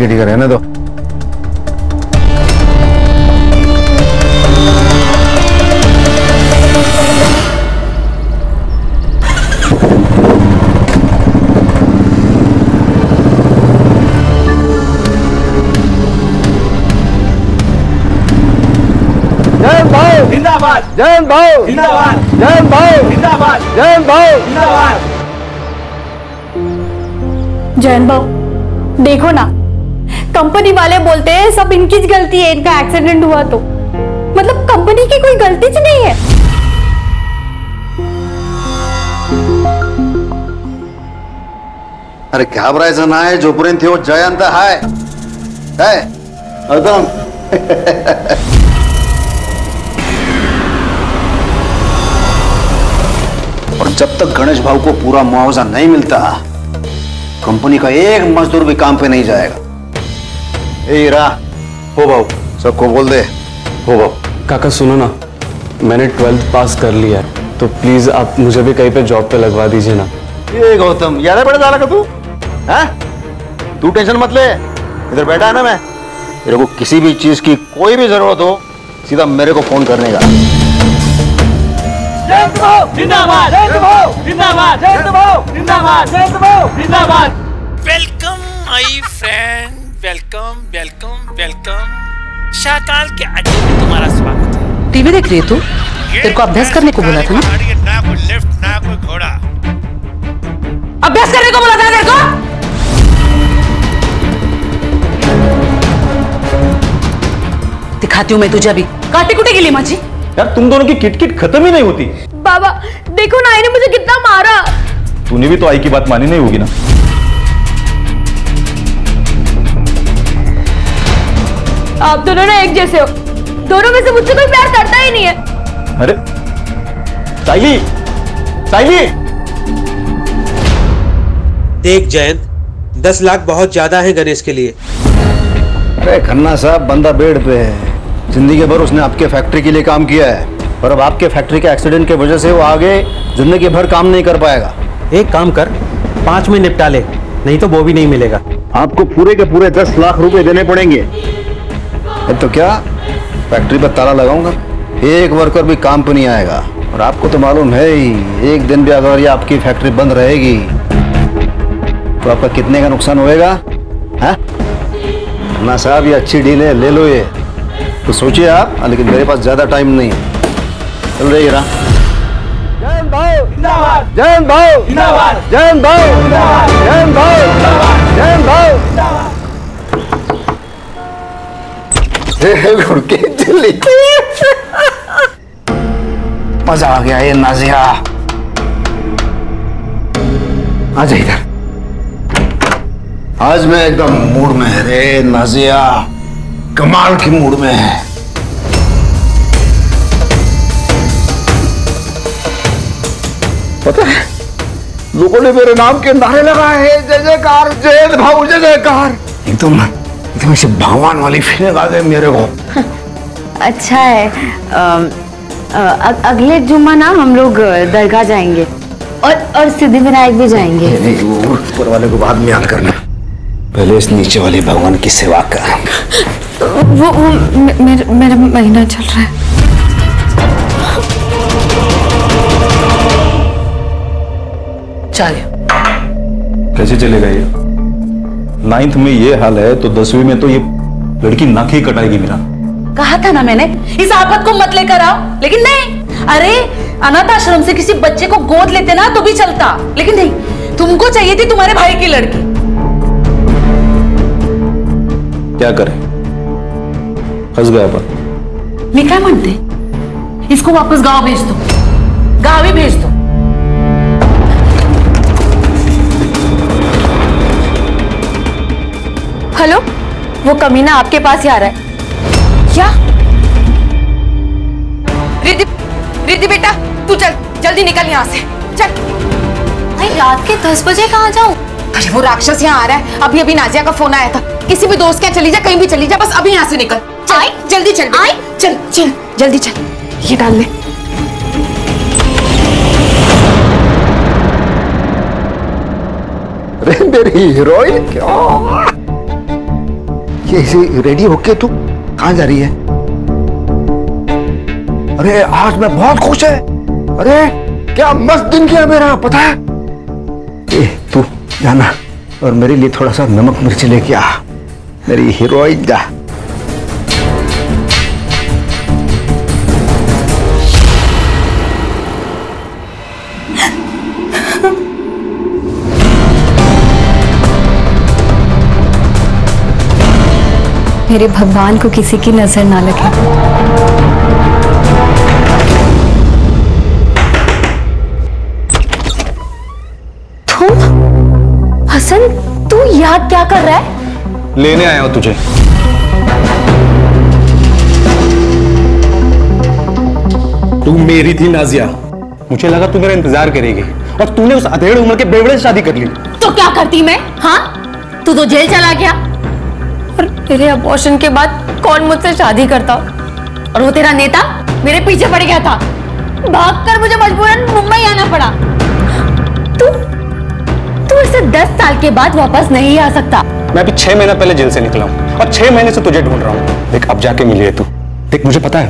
है ठीक है, रहने दो। जयंत भाऊ जिंदाबाद, जयंत भाऊ जिंदाबाद, जयंत भाऊ जिंदाबाद, जयंत भाऊ जिंदाबाद। जयंत भाऊ देखो ना, कंपनी वाले बोलते हैं सब इनकी गलती है, इनका एक्सीडेंट हुआ तो मतलब कंपनी की कोई गलती ही नहीं है। अरे घाबरायचं नाही, जोपर्यंत हो जयंत हाय काय अदम। और जब तक गणेश भाऊ को पूरा मुआवजा नहीं मिलता, कंपनी का एक मजदूर भी काम पे नहीं जाएगा। ए हीरा, हो भाऊ, सबको बोल दे हो भाऊ। काका सुनो ना, मैंने 12th पास कर लिया है, तो प्लीज आप मुझे भी कहीं पे जॉब पे लगवा दीजिए ना। ये गौतम यार बड़ा डाला का तू, हैं? तू टेंशन मत ले, इधर बैठा है ना मैं। तेरे को किसी भी चीज की कोई भी जरूरत हो, सीधा मेरे को फोन करने का। जयंत भाऊ जिंदाबाद, जयंत भाऊ जिंदाबाद, जयंत भाऊ जिंदाबाद, जयंत भाऊ जिंदाबाद। Welcome my friend, welcome welcome welcome. Shakaal के आज तुम्हारा स्वागत है। टीवी देख रही है तू? तेरे को अभ्यास करने को बोला था ना? ना कोई लिफ्ट ना कोई घोड़ा। अभ्यास करने को बोला था तेरे को? दिखाती हूँ मैं तुझे अभी। काटे कुटे गेली माझी? यार तुम दोनों की किटकिट खत्म ही नहीं होती। बाबा देखो ना, आईने मुझे कितना मारा। तूने भी तो आई की बात मानी नहीं होगी ना? आप दोनों ना एक जैसे हो, दोनों में से मुझसे कोई प्यार करता ही नहीं है। अरे साइली, साइली। देख जयंत, 10 लाख बहुत ज्यादा है गणेश के लिए। अरे खन्ना साहब, बंदा बेड पे है, जिंदगी भर उसने आपके फैक्ट्री के लिए काम किया है, और अब आपके फैक्ट्री के एक्सीडेंट की वजह से वो आगे जिंदगी भर काम नहीं कर पाएगा। एक काम कर, 5 में निपटा ले, नहीं तो वो भी नहीं मिलेगा। आपको पूरे के पूरे 10 लाख रुपए देने पड़ेंगे। तो क्या फैक्ट्री पर ताला लगाऊंगा, एक वर्कर भी काम पर नहीं आएगा। और आपको तो मालूम है ही, एक दिन भी अगर ये आपकी फैक्ट्री बंद रहेगी तो आपका कितने का नुकसान होएगा? ना साहब, ये अच्छी डील है, ले लो ये तो सोचिए आप, लेकिन मेरे पास ज्यादा टाइम नहीं है। चल रही है। जयंत भाऊ जिंदाबाद, जयंत भाऊ जिंदाबाद, जयंत भाऊ जिंदाबाद, जयंत भाऊ जिंदाबाद, जयंत भाऊ जिंदाबाद। लुढ़के चली, मजा आ गया। ये नाजिया आ जा इधर। आज मैं एकदम मूड में है रे नाजिया, कमाल की मूड में है। पता है, लोगों ने मेरे नाम के नारे लगाए हैं, जय जयकार, जयंत भाऊ जय जयकार। एकदम ऐसे भगवान वाली फीलिंग आ गई मेरे को। अच्छा है, अगले जुम्मा ना हम लोग दरगाह जाएंगे और सिद्धिविनायक भी जाएंगे। नहीं, वो ऊपर वाले को बाद में याद करना, पहले इस नीचे वाले भगवान की सेवा कर। वो मेरा महीना चल रहा है। चल कैसे चलेगा ये? 9th में ये हाल है तो 10वीं में तो ये लड़की नाक ही कटाएगी मेरा। कहा था ना मैंने, इस आफत को मत लेकर आओ, लेकिन नहीं। अरे अनाथ आश्रम से किसी बच्चे को गोद लेते ना तो भी चलता, लेकिन नहीं, तुमको चाहिए थी तुम्हारे भाई की लड़की। क्या करें, फंस गया पर। मैं क्या मानते, इसको वापस गांव भेज दो, गांव ही भेज दो। हेलो, वो कमीना आपके पास ही आ रहा है। क्या? रिद्धि, रिद्धि बेटा तू चल, जल्दी निकल यहाँ से, चल। भाई रात के 10 बजे कहाँ जाऊँ? अरे वो राक्षस यहाँ आ रहा है, अभी अभी नाजिया का फोन आया था। किसी भी दोस्त के यहाँ चली जा, कहीं भी चली जा, बस अभी यहाँ से निकल। चल, जल्दी चल, चल चल जल्दी चल, ये डाल ले। अरे मेरी हीरोइन, क्यों ये इसे रेडी होके तू कहाँ जा रही है? अरे आज मैं बहुत खुश है। अरे क्या मस्त दिन किया मेरा, पता है? ए, तू जाना और मेरे लिए थोड़ा सा नमक मिर्च लेके आ, मेरी हीरोइन जा। मेरे भगवान को किसी की नजर ना लगे। तुम हसन, तू यहाँ क्या कर रहा है? लेने आया हूं तुझे। तू मेरी थी नाजिया, मुझे लगा तू मेरा इंतजार करेगी और तूने उस अधेड़ उम्र के बेवड़े से शादी कर ली। तो क्या करती मैं? हाँ, तू तो जेल चला गया। और तेरे अबॉर्शन के बाद कौन मुझसे शादी करता? और वो तेरा नेता मेरे पीछे पड़ गया था, भागकर मुझे मजबूरन मुंबई आना पड़ा। तू इसे 10 साल के बाद वापस नहीं आ सकता। मैं अभी 6 महीना पहले जेल से निकला हूं और 6 महीने से तुझे ढूंढ रहा हूं। देख अब जाके मिली है तू। देख मुझे पता है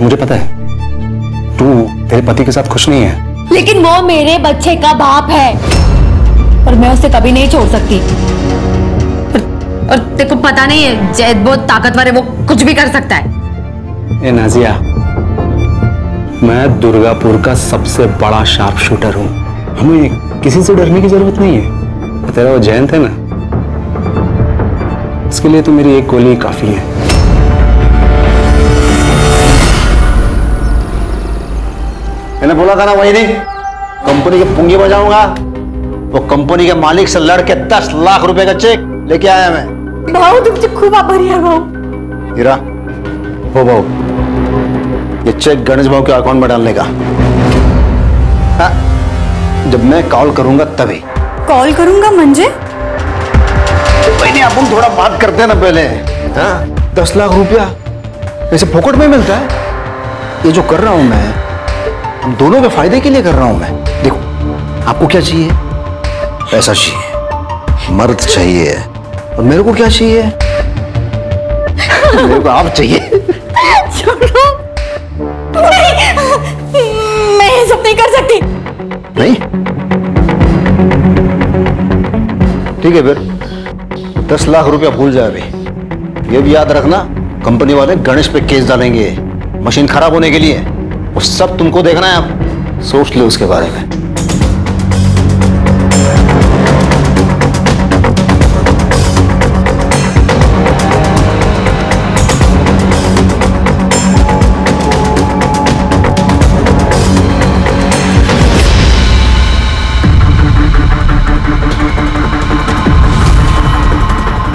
तू तेरे पति के साथ खुश नहीं है, लेकिन वो मेरे बच्चे का बाप है और मैं उसे कभी नहीं छोड़ सकती। और तेरे को पता नहीं है, जैद बहुत ताकतवर है, वो कुछ भी कर सकता है। ए नाजिया, मैं दुर्गापुर का सबसे बड़ा शार्प शूटर हूं, हमें किसी से डरने की जरूरत नहीं है। तेरा वो जयंत है ना, इसके लिए तो मेरी एक गोली काफी है। मैंने बोला था ना वही नहीं, कंपनी की पुंगी बजाऊंगा। वो कंपनी के मालिक से लड़के 10 लाख रुपए का चेक लेके आया मैं। भाऊ तुमसे खूब आभारी है भाऊ। हीरा, हो भाऊ, ये चेक गणेश भाऊ के अकाउंट में डालने का। हाँ, जब मैं कॉल करूंगा तभी। कॉल करूंगा म्हणजे? नहीं, अपन थोड़ा बात करते हैं ना पहले। हाँ, 10 लाख रुपया ऐसे फोकट में मिलता है? ये जो कर रहा हूं मैं, हम दोनों के फायदे के लिए कर रहा हूं मैं। देखो, आपको क्या चाहिए? पैसा चाहिए, मर्द चाहिए, और मेरे को क्या चाहिए? मेरे को आप चाहिए। छोड़ो, नहीं, मैं ये सब नहीं कर सकती। नहीं? ठीक है फिर 10 लाख रुपया भूल जाए अभी। ये भी याद रखना, कंपनी वाले गणेश पे केस डालेंगे मशीन खराब होने के लिए। वो सब तुमको देखना है, आप सोच लो उसके बारे में।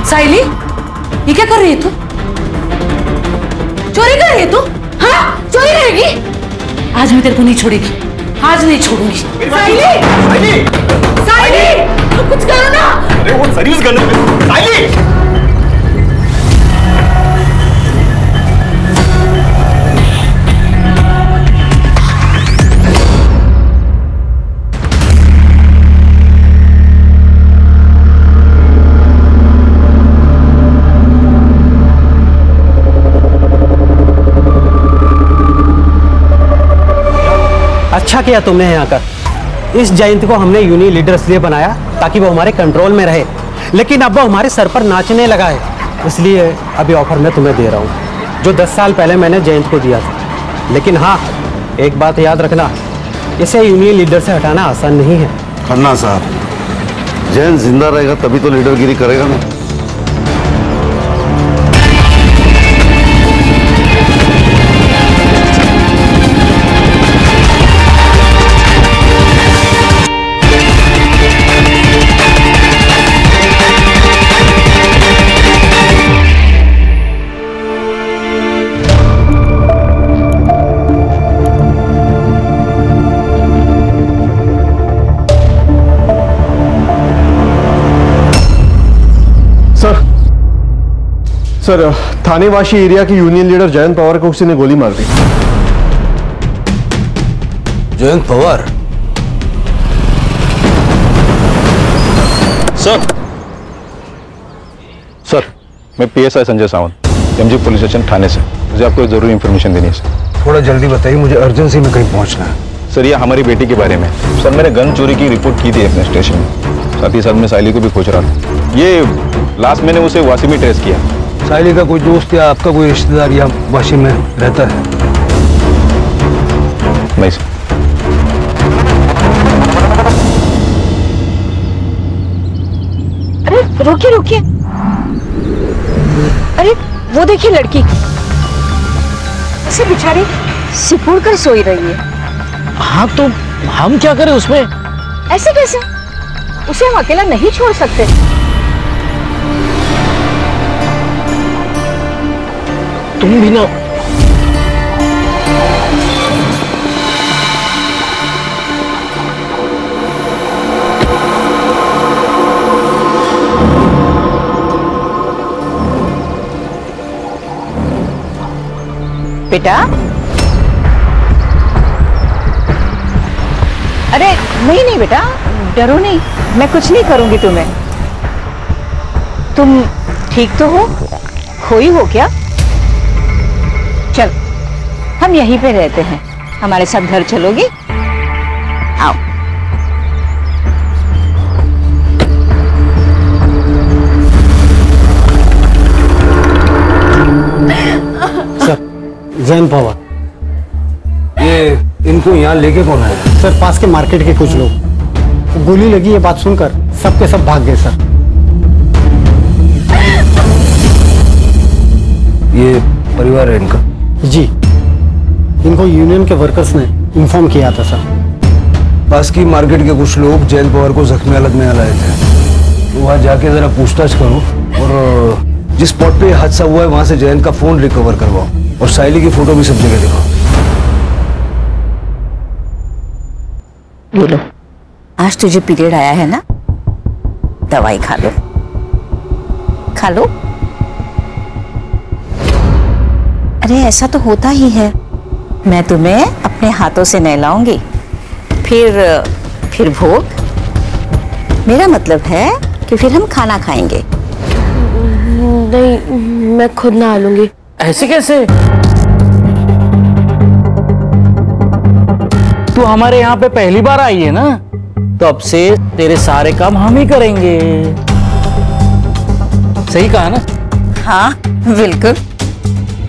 साइली, ये क्या कर रही है तू? चोरी कर रही है तू? हाँ, चोरी करेगी? आज मैं तेरे को नहीं छोड़ेगी, आज नहीं छोड़ूंगी। साइली! साइली! साइली! तू कुछ करो ना। अरे वो सर्विस करने पे। साइली! अच्छा किया तुमने यहाँ कर। इस जयंत को हमने यूनियन लीडर इसलिए बनाया ताकि वो हमारे कंट्रोल में रहे, लेकिन अब वो हमारे सर पर नाचने लगा है। इसलिए अभी ऑफर मैं तुम्हें दे रहा हूँ, जो 10 साल पहले मैंने जयंत को दिया था। लेकिन हाँ, एक बात याद रखना, इसे यूनियन लीडर से हटाना आसान नहीं है। खन्ना साहब, जयंत जिंदा रहेगा तभी तो लीडरगिरी करेगा ना। सर, थानेवासी एरिया के यूनियन लीडर जयंत पवार को किसी ने गोली मार दी। जयंत पवार? सर, मैं PSI Sanjay Sawant. MG police station Thane से। मुझे आपको जरूरी इंफॉर्मेशन देनी है सर। थोड़ा जल्दी बताइए, मुझे अर्जेंसी में कहीं पहुंचना है। सर ये हमारी बेटी के बारे में सर, मैंने गन चोरी की रिपोर्ट की थी अपने स्टेशन में, साथ ही साथ मैं साइली को भी खोज रहा था। ये लास्ट मैंने उसे वासी में ट्रेस किया। साइली का कोई दोस्त या आपका कोई रिश्तेदार या वाशी में रहता है? नहीं सर। अरे रुकिए रुकिए, अरे वो देखिए लड़की ऐसे बेचारी सिकुड़ कर सोई रही है। हाँ तो हम क्या करें उसमें? ऐसे कैसे? उसे हम अकेला नहीं छोड़ सकते। तुम भी ना। बेटा, अरे नहीं नहीं बेटा, डरो नहीं, मैं कुछ नहीं करूंगी तुम्हें। तुम ठीक तो हो? खोई हो क्या? चल हम यहीं पे रहते हैं, हमारे साथ घर चलोगी? आओ। सर जैन पवार, ये इनको यहाँ लेके कौन आया? सर पास के मार्केट के कुछ लोग, गोली लगी ये बात सुनकर सब के सब भाग गए सर। ये परिवार है इनका? जी, इनको यूनियन के वर्कर्स ने इन्फॉर्म किया था सर। पास की मार्केट के कुछ लोग जैन पवार को जख्मी हालत में लाए थे, तो वहाँ जाके जरा पूछताछ करो और जिस स्पॉट पे हादसा हुआ है वहां से जैन का फोन रिकवर करवाओ और साइली की फोटो भी सब जगह दिखाओ। बोलो, आज तुझे पीरियड आया है ना, दवाई खा लो, खा लो। अरे ऐसा तो होता ही है, मैं तुम्हें अपने हाथों से नहलाऊंगी, फिर भोग। मेरा मतलब है कि फिर हम खाना खाएंगे। नहीं, मैं खुद नहा लूंगी। ऐसे कैसे? तू हमारे यहाँ पे पहली बार आई है ना, तो अब से तेरे सारे काम हम ही करेंगे। सही कहा ना? हाँ बिल्कुल।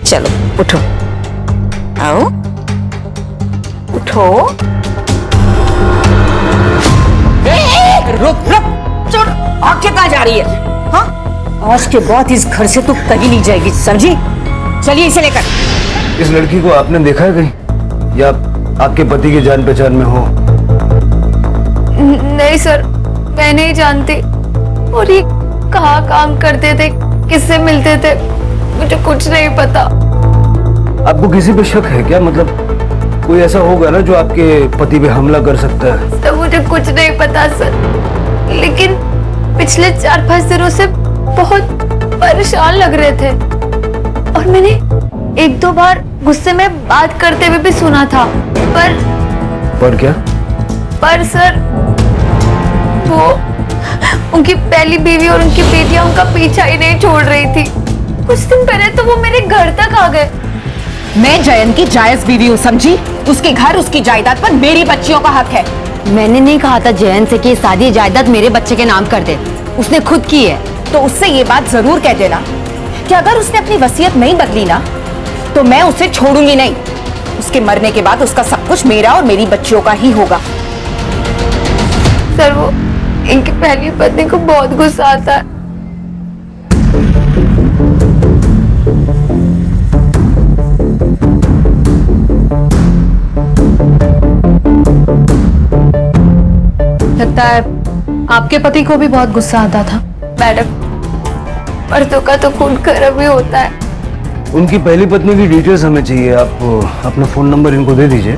चलो उठो, आओ उठो। रुक रुक, छोड़, आंखें कहाँ जा रही है? हाँ, आज के बाद इस घर से तू कहीं नहीं जाएगी, समझी? चलिए इसे लेकर। इस लड़की को आपने देखा है कहीं, या आपके पति की जान पहचान में हो? नहीं सर, मैं नहीं जानती। और ये कहाँ काम करते थे, किससे मिलते थे, मुझे कुछ नहीं पता। आपको किसी पे शक है क्या? मतलब कोई ऐसा होगा ना जो आपके पति पे हमला कर सकता है? तो मुझे कुछ नहीं पता सर, लेकिन पिछले 4-5 दिनों से बहुत परेशान लग रहे थे और मैंने 1-2 बार गुस्से में बात करते हुए भी सुना था। पर क्या? पर सर, वो उनकी पहली बीवी और उनकी बेटियां उनका पीछा ही नहीं छोड़ रही थी। कुछ दिन पहले तो वो मेरे घर तक आ गए। मैं जयन की जायज बीवी हूँ, समझी? उसके घर, उसकी जायदाद पर मेरी बच्चियों का हक है। मैंने नहीं कहा था जयन से कि सारी जायदाद मेरे बच्चे के नाम कर दे, उसने खुद की है। तो उससे ये बात जरूर कह देना कि अगर उसने अपनी वसीयत नहीं बदली ना, तो मैं उसे छोड़ूंगी नहीं। उसके मरने के बाद उसका सब कुछ मेरा और मेरी बच्चियों का ही होगा। सर, वो इनकी पहली पत्नी को बहुत गुस्सा आता है। लगता है आपके पति को भी बहुत गुस्सा आता था। मैडम, मर्दों का तो खून गर्म ही होता है। उनकी पहली पत्नी की डिटेल्स हमें चाहिए। आप अपना फोन नंबर इनको दे दीजिए।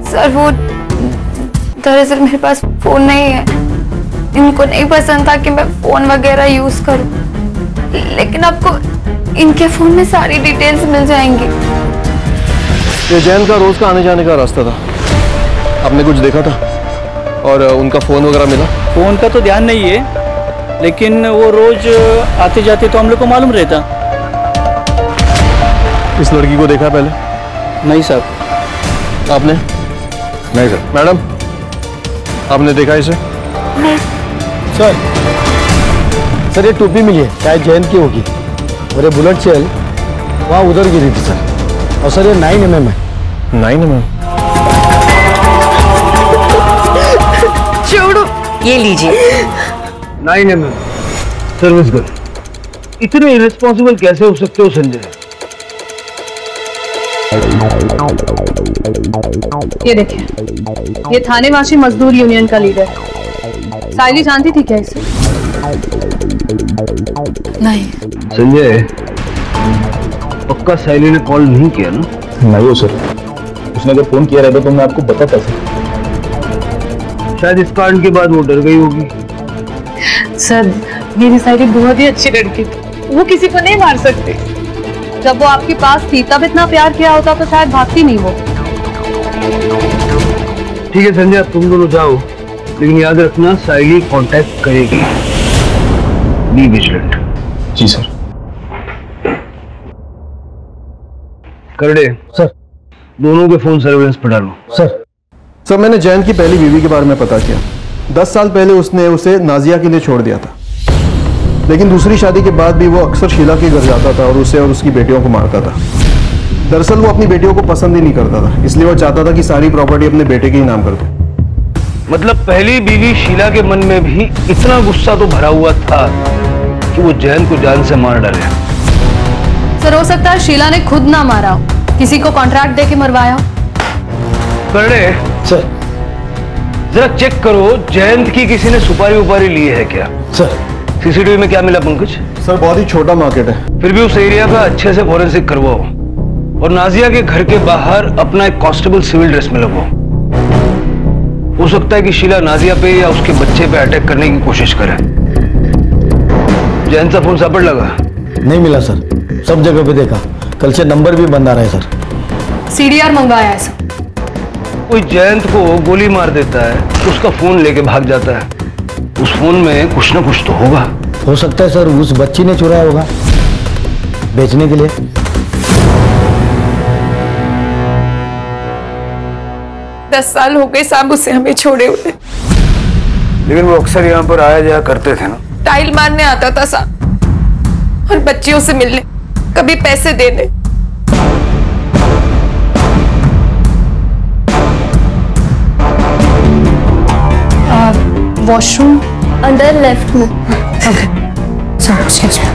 सर, वो दरअसल मेरे पास फोन नहीं है। इनको नहीं पसंद था कि मैं फोन वगैरह यूज करूं, लेकिन आपको इनके फोन में सारी डिटेल्स मिल जाएंगी। ये जैन का रोज का आने जाने का रास्ता था, आपने कुछ देखा था? और उनका फोन वगैरह मिला? फोन का तो ध्यान नहीं है, लेकिन वो रोज आते जाते तो हम लोग को मालूम रहता। इस लड़की को देखा पहले? नहीं सर। आपने? नहीं सर। मैडम, आपने देखा इसे? नहीं सर ये टोपी मिली है, शायद जयंत की होगी। और ये बुलेट शेल वहाँ उधर गिरी थी सर। और सर ये 9mm है। 9mm? छोड़ो, ये लीजिए। 9mm service gun. इतने इरेस्पॉन्सिबल कैसे हो सकते हो संजय? ये देखिए, ये थानेवासी मजदूर यूनियन का लीडर है। साइली जानती थी क्या इसे? नहीं। संजय, पक्का साइली ने कॉल नहीं किया ना? नहीं हो सर, उसने अगर फोन किया रहता तो मैं आपको बताता सर। शायद इस कांड के बाद वो डर गई होगी। सर, मेरी साइली बहुत ही अच्छी लड़की थी, वो किसी को नहीं मार सकती। जब वो आपके पास थी तब इतना प्यार किया होता तो शायद भागती नहीं वो। ठीक है संजय, अब तुम दोनों जाओ, लेकिन याद रखना साइली कांटेक्ट करेगी। Be vigilant. जी सर। करडे सर, दोनों के फोन सर्वेलेंस पर डालो। सर, मैंने जयंत की पहली बीवी के बारे में पता किया। 10 साल पहले उसने उसे नाजिया के लिए छोड़ दिया था, लेकिन दूसरी शादी के बाद भी वो अक्सर शीला के घर जाता था और उसे और उसकी बेटियों को मारता था। दरअसल वो अपनी बेटियों को पसंद ही नहीं करता था, इसलिए वो चाहता था कि सारी प्रॉपर्टी अपने बेटे के ही नाम कर दे। मतलब पहली बीवी शीला के मन में भी इतना गुस्सा तो भरा हुआ था कि वो जयंत को जान से मार डाले। सर, हो सकता है शीला ने खुद ना मारा हो, किसी को कॉन्ट्रैक्ट देके मरवाया हो। करडे सर, जरा चेक करो जयंत की किसी ने सुपारी उपारी ली है क्या? सर, सीसीटीवी में क्या मिला पंकज? सर, बहुत ही छोटा मार्केट है। फिर भी उस एरिया का अच्छे से फॉरेंसिक करवाओ और नाजिया के घर के बाहर अपना एक कांस्टेबल सिविल ड्रेस में लगवाओ। हो सकता है कि शीला नाजिया पे या उसके बच्चे पे अटैक करने की कोशिश करे। जयंत का फोन सापड़ लगा? नहीं मिला सर, सब जगह पे देखा, कल से नंबर भी बंद आ रहा है सर। सीडीआर मंगवाया है सर। कोई जयंत को गोली मार देता है, उसका फोन लेके भाग जाता है, उस फोन में कुछ ना कुछ तो होगा। हो सकता है सर उस बच्ची ने चुराया होगा बेचने के लिए। 10 साल हो गए साहब उसे हमें छोड़े हुए। लेकिन वो अक्सर यहाँ पर आया जाया करते थे ना। टाइल मारने आता था साहब और बच्चियों से मिलने, कभी पैसे देने। वॉशरूम अंदर लेफ्ट में। Okay, excuse me.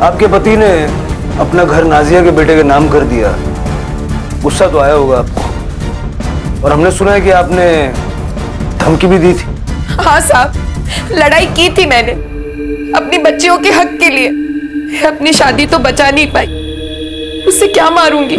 आपके पति ने अपना घर नाजिया के बेटे के नाम कर दिया, गुस्सा तो आया होगा आपको। और हमने सुना है कि आपने धमकी भी दी थी। हाँ साहब, लड़ाई की थी मैंने अपनी बच्चियों के हक के लिए। अपनी शादी तो बचा नहीं पाई, उससे क्या मारूंगी।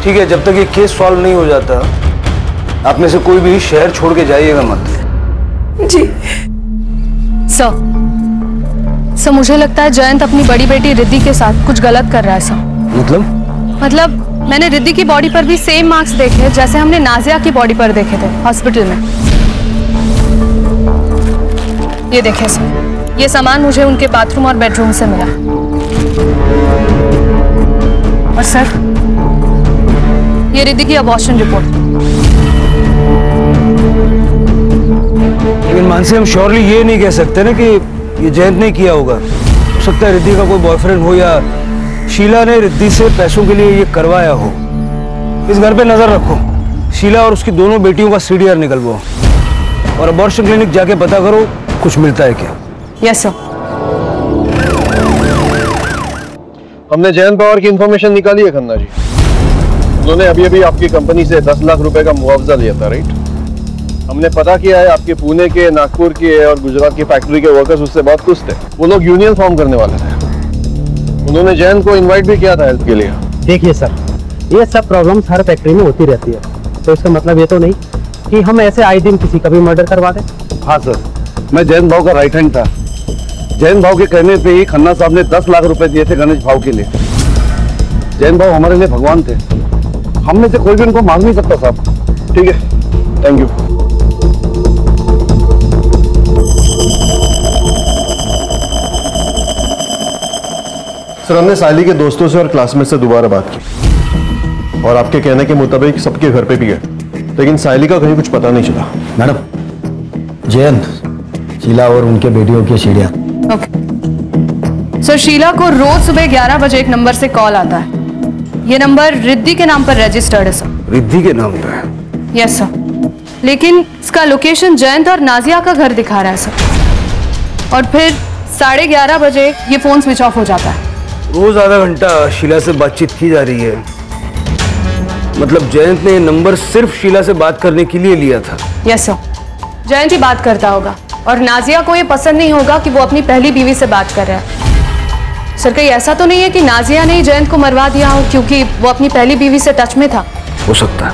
ठीक है, जब तक ये केस सॉल्व नहीं हो जाता आप में से कोई भी शहर छोड़ के जाइएगा मत। जी सर, मुझे लगता है जयंत अपनी बड़ी बेटी रिद्धि के साथ कुछ गलत कर रहा है सर। मतलब मैंने रिद्धि की बॉडी पर भी सेम मार्क्स देखे जैसे हमने नाजिया की बॉडी पर देखे थे हॉस्पिटल में। ये देखे सर, ये सामान मुझे उनके बाथरूम और बेडरूम से मिला। और सर, ये रिद्धि की अबॉर्शन रिपोर्ट। लेकिन मानसी, हम श्योरली ये नहीं कह सकते ना कि ये जयंत ने किया होगा। हो सकता है रिद्धि का कोई बॉयफ्रेंड हो या शीला ने रिद्धि से पैसों के लिए ये करवाया हो। इस घर पे नजर रखो, शीला और उसकी दोनों बेटियों का सीडीआर निकलवाओ और अबॉर्शन क्लिनिक जाके पता करो कुछ मिलता है क्या। Yes sir. हमने जयंत पवार की इंफॉर्मेशन निकाली है खन्ना जी। उन्होंने अभी अभी आपकी कंपनी से 10 लाख रुपए का मुआवजा लिया था, राइट? हमने पता किया है आपके पुणे के, नागपुर के और गुजरात की फैक्ट्री के वर्कर्स उससे बहुत खुश थे। वो लोग यूनियन फॉर्म करने वाले थे। उन्होंने जयंत को इनवाइट भी किया था हेल्प के लिए। देखिए सर, ये सब प्रॉब्लम्स हर फैक्ट्री में होती रहती है, तो इसका मतलब ये तो नहीं कि हम ऐसे आए दिन किसी का भी मर्डर करवा दें। हाँ सर, मैं जयंत भाव का राइट हैंड था। जयंत भाव के कहने पे ही खन्ना साहब ने 10 लाख रुपए दिए थे गणेश भाव के लिए। जयंत भाव हमारे लिए भगवान थे, हम में से कोई भी उनको मांग नहीं सकता साहब। ठीक है, थैंक यू। सर, हमने साइली के दोस्तों से और क्लासमेट से दोबारा बात की और आपके कहने के मुताबिक सबके घर पे भी गए, लेकिन साइली का कहीं कुछ पता नहीं चला। मैडम, जयंत, शीला और उनके बेटियों की सीढ़ियां। ओके सर, शीला को रोज सुबह 11 बजे एक नंबर से कॉल आता है। ये नंबर रिद्धि के नाम पर रजिस्टर्ड है सर। रिद्धि के नाम पे? यस सर, लेकिन इसका लोकेशन जयंत और नाजिया का घर दिखा रहा है सर। और फिर 11:30 बजे ये फोन स्विच ऑफ हो जाता है। रोज आधा घंटा शीला से बातचीत की जा रही है, मतलब जयंत ने ये नंबर सिर्फ शीला से बात करने के लिए लिया था। यस सर, जयंत ही बात करता होगा और नाजिया को ये पसंद नहीं होगा कि वो अपनी पहली बीवी से बात कर रहा है। सर, कहीं ऐसा तो नहीं है कि नाजिया ने जयंत को मरवा दिया हो क्योंकि वो अपनी पहली बीवी से टच में था? हो सकता है,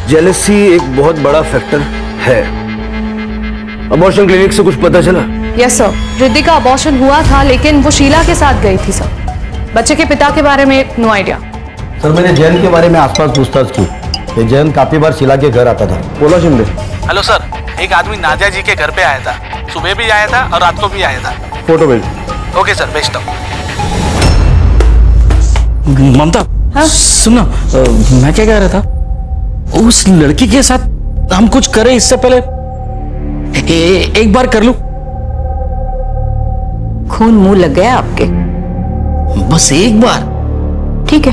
जेलसी एक बहुत बड़ा फैक्टर है। अबॉर्शन क्लिनिक से कुछ पता चला? यस सर, रिद्धि का अबॉर्शन हुआ था लेकिन वो शीला के साथ गई थी सर। बच्चे के पिता के बारे में नो आइडिया। सर, मैंने जयंत के बारे में आसपास पूछताछ की। जयंत काफी बार शीला के घर आता था। बोला शिंदे। हेलो सर, एक आदमी नादिया जी के घर पे आया था, सुबह भी आया था और रात को भी आया था। फोटो भेज। ओके सर, भेजता हूँ। ममता, हाँ? सुनो, मैं क्या कह रहा था, उस लड़की के साथ हम कुछ करें इससे पहले एक बार कर लूं। खून मुंह लग गया आपके? बस एक बार। ठीक है,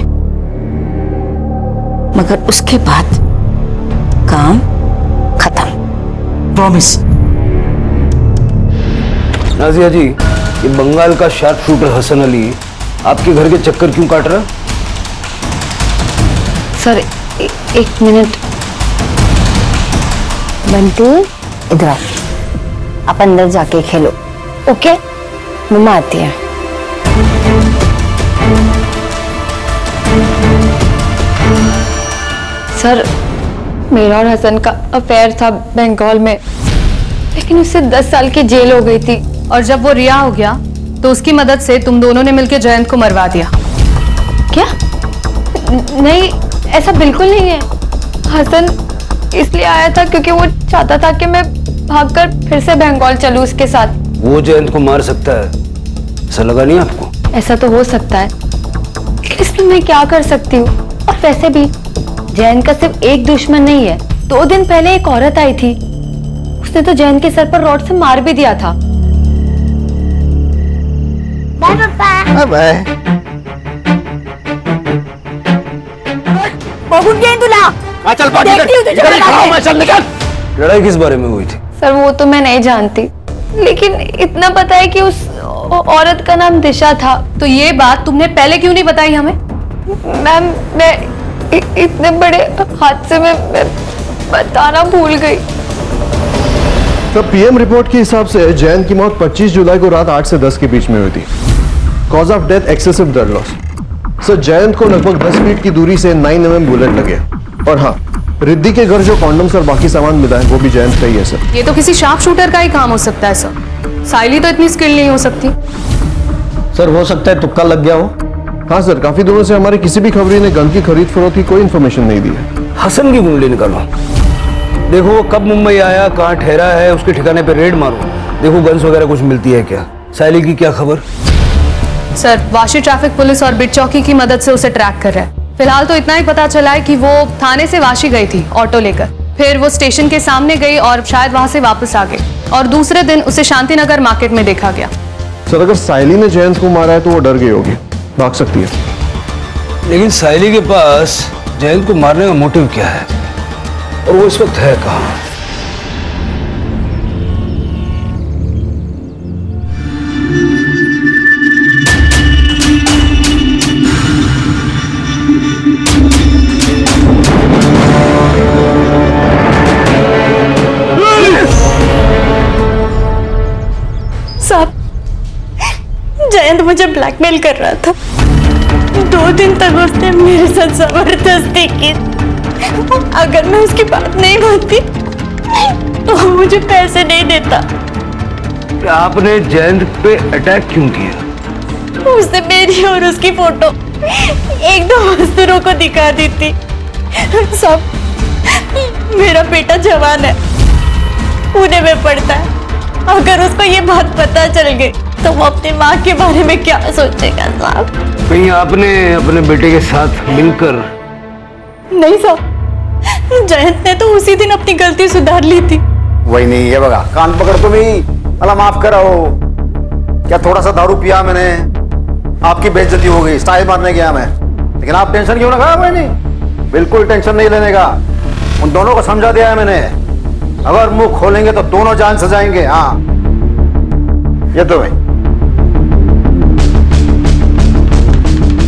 मगर उसके बाद काम खत्म। प्रॉमिस। नाजिया जी, ये बंगाल का शार्प शूटर हसन अली आपके घर के चक्कर क्यों काट रहा? सर, एक मिनट। बंटू, इधर आओ, आप अंदर जाके खेलो। ओके, मम्मा आती है। सर, मेरा और हसन का अफेयर था बंगाल में, लेकिन उससे 10 साल की जेल हो गई थी। और जब वो रिहा हो गया तो उसकी मदद से तुम दोनों ने मिलकर जयंत को मरवा दिया। क्या? नहीं, ऐसा बिल्कुल नहीं है। हसन इसलिए आया था क्योंकि वो चाहता था कि मैं भागकर फिर से बंगाल चलूं उसके साथ। वो जयंत को मार सकता है, ऐसा लगा नहीं आपको? ऐसा तो हो सकता है, लेकिन इसमें मैं क्या कर सकती हूँ? और वैसे भी जयंत का सिर्फ एक दुश्मन नहीं है। 2 दिन पहले एक औरत आई थी, उसने तो जयंत के सर पर रॉड से मार भी दिया था। बाय पापा। बाय। बहुत गई तुला। चल चल निकल। लड़ाई किस बारे में हुई थी? सर, वो तो मैं नहीं जानती, लेकिन इतना पता है कि उस औरत का नाम दिशा था। तो ये बात तुमने पहले क्यों नहीं बताई हमें? मैम, मैं इतने बड़े हादसे में मैं बताना भूल गई। तो पीएम रिपोर्ट के हिसाब से जयंत की मौत 25 जुलाई को रात 8 से 10 के बीच में हुई थी। Cause of death excessive blood loss. Sir, Jayant को लगभग 10 फीट की दूरी से 9 mm बुलेट लगे। और हाँ, रिद्धि के घर जो कॉन्डम्स और बाकी सामान मिला है वो भी जयंत का ही है सर। ये तो किसी शार्प शूटर का ही काम हो सकता है सर। साइली तो इतनी स्किल नहीं हो सकती। सर, हो सकता है तुक्का लग गया हो। हाँ सर, काफी दिनों से हमारे किसी भी खबरी ने गन की खरीद फरोख्त की कोई इन्फॉर्मेशन नहीं दी है। हसन की कुंडली निकालो, देखो वो कब मुंबई आया, कहाँ ठहरा है, उसके ठिकाने पे रेड मारो, देखो गन्स वगैरह कुछ मिलती है क्या। साइली की क्या खबर? सर, वाशी ट्रैफिक पुलिस और बिट चौकी की मदद से उसे ट्रैक कर रहा है। फिलहाल तो इतना ही पता चला है कि वो थाने से वाशी गई थी ऑटो लेकर, फिर वो स्टेशन के सामने गई और शायद वहां से वापस आ गई, और दूसरे दिन उसे शांतिनगर मार्केट में देखा गया। सर, अगर साइली ने जयंत को मारा है तो वो डर गई होगी, भाग सकती है। लेकिन साइली के पास जयंत को मारने का मोटिव क्या है? और वो इस वक्त है कहाँ? साहब, जयंत मुझे ब्लैकमेल कर रहा था। 2 दिन तक उसने मेरे साथ जबरदस्ती की। अगर मैं उसकी बात नहीं मानती तो वो मुझे पैसे नहीं देता। आपने जयंत पे अटैक क्यों किया? उसने मेरी और उसकी फोटो 1-2 मजदूरों को दिखा दी थी। सब मेरा बेटा जवान है, पुणे में पढ़ता है। अगर उसको ये बात पता चल गई तो वो अपनी माँ के बारे में क्या सोचेगा साहब? कहीं आपने अपने बेटे के साथ मिलकर? नहीं साहब, जयंत ने तो उसी दिन अपनी गलती सुधार ली थी। वही नहीं है बगा, कान पकड़ तो नहीं, अल्लाह माफ करो। क्या थोड़ा सा दारू पिया मैंने, आपकी बेइज्जती हो गई, स्टाइल मारने गया मैं। लेकिन आप टेंशन क्यों लगा? मैं नहीं, बिल्कुल टेंशन नहीं लेने का। उन दोनों को समझा दिया है मैंने, अगर मुंह खोलेंगे तो दोनों जान से जाएंगे। हाँ, ये तो भाई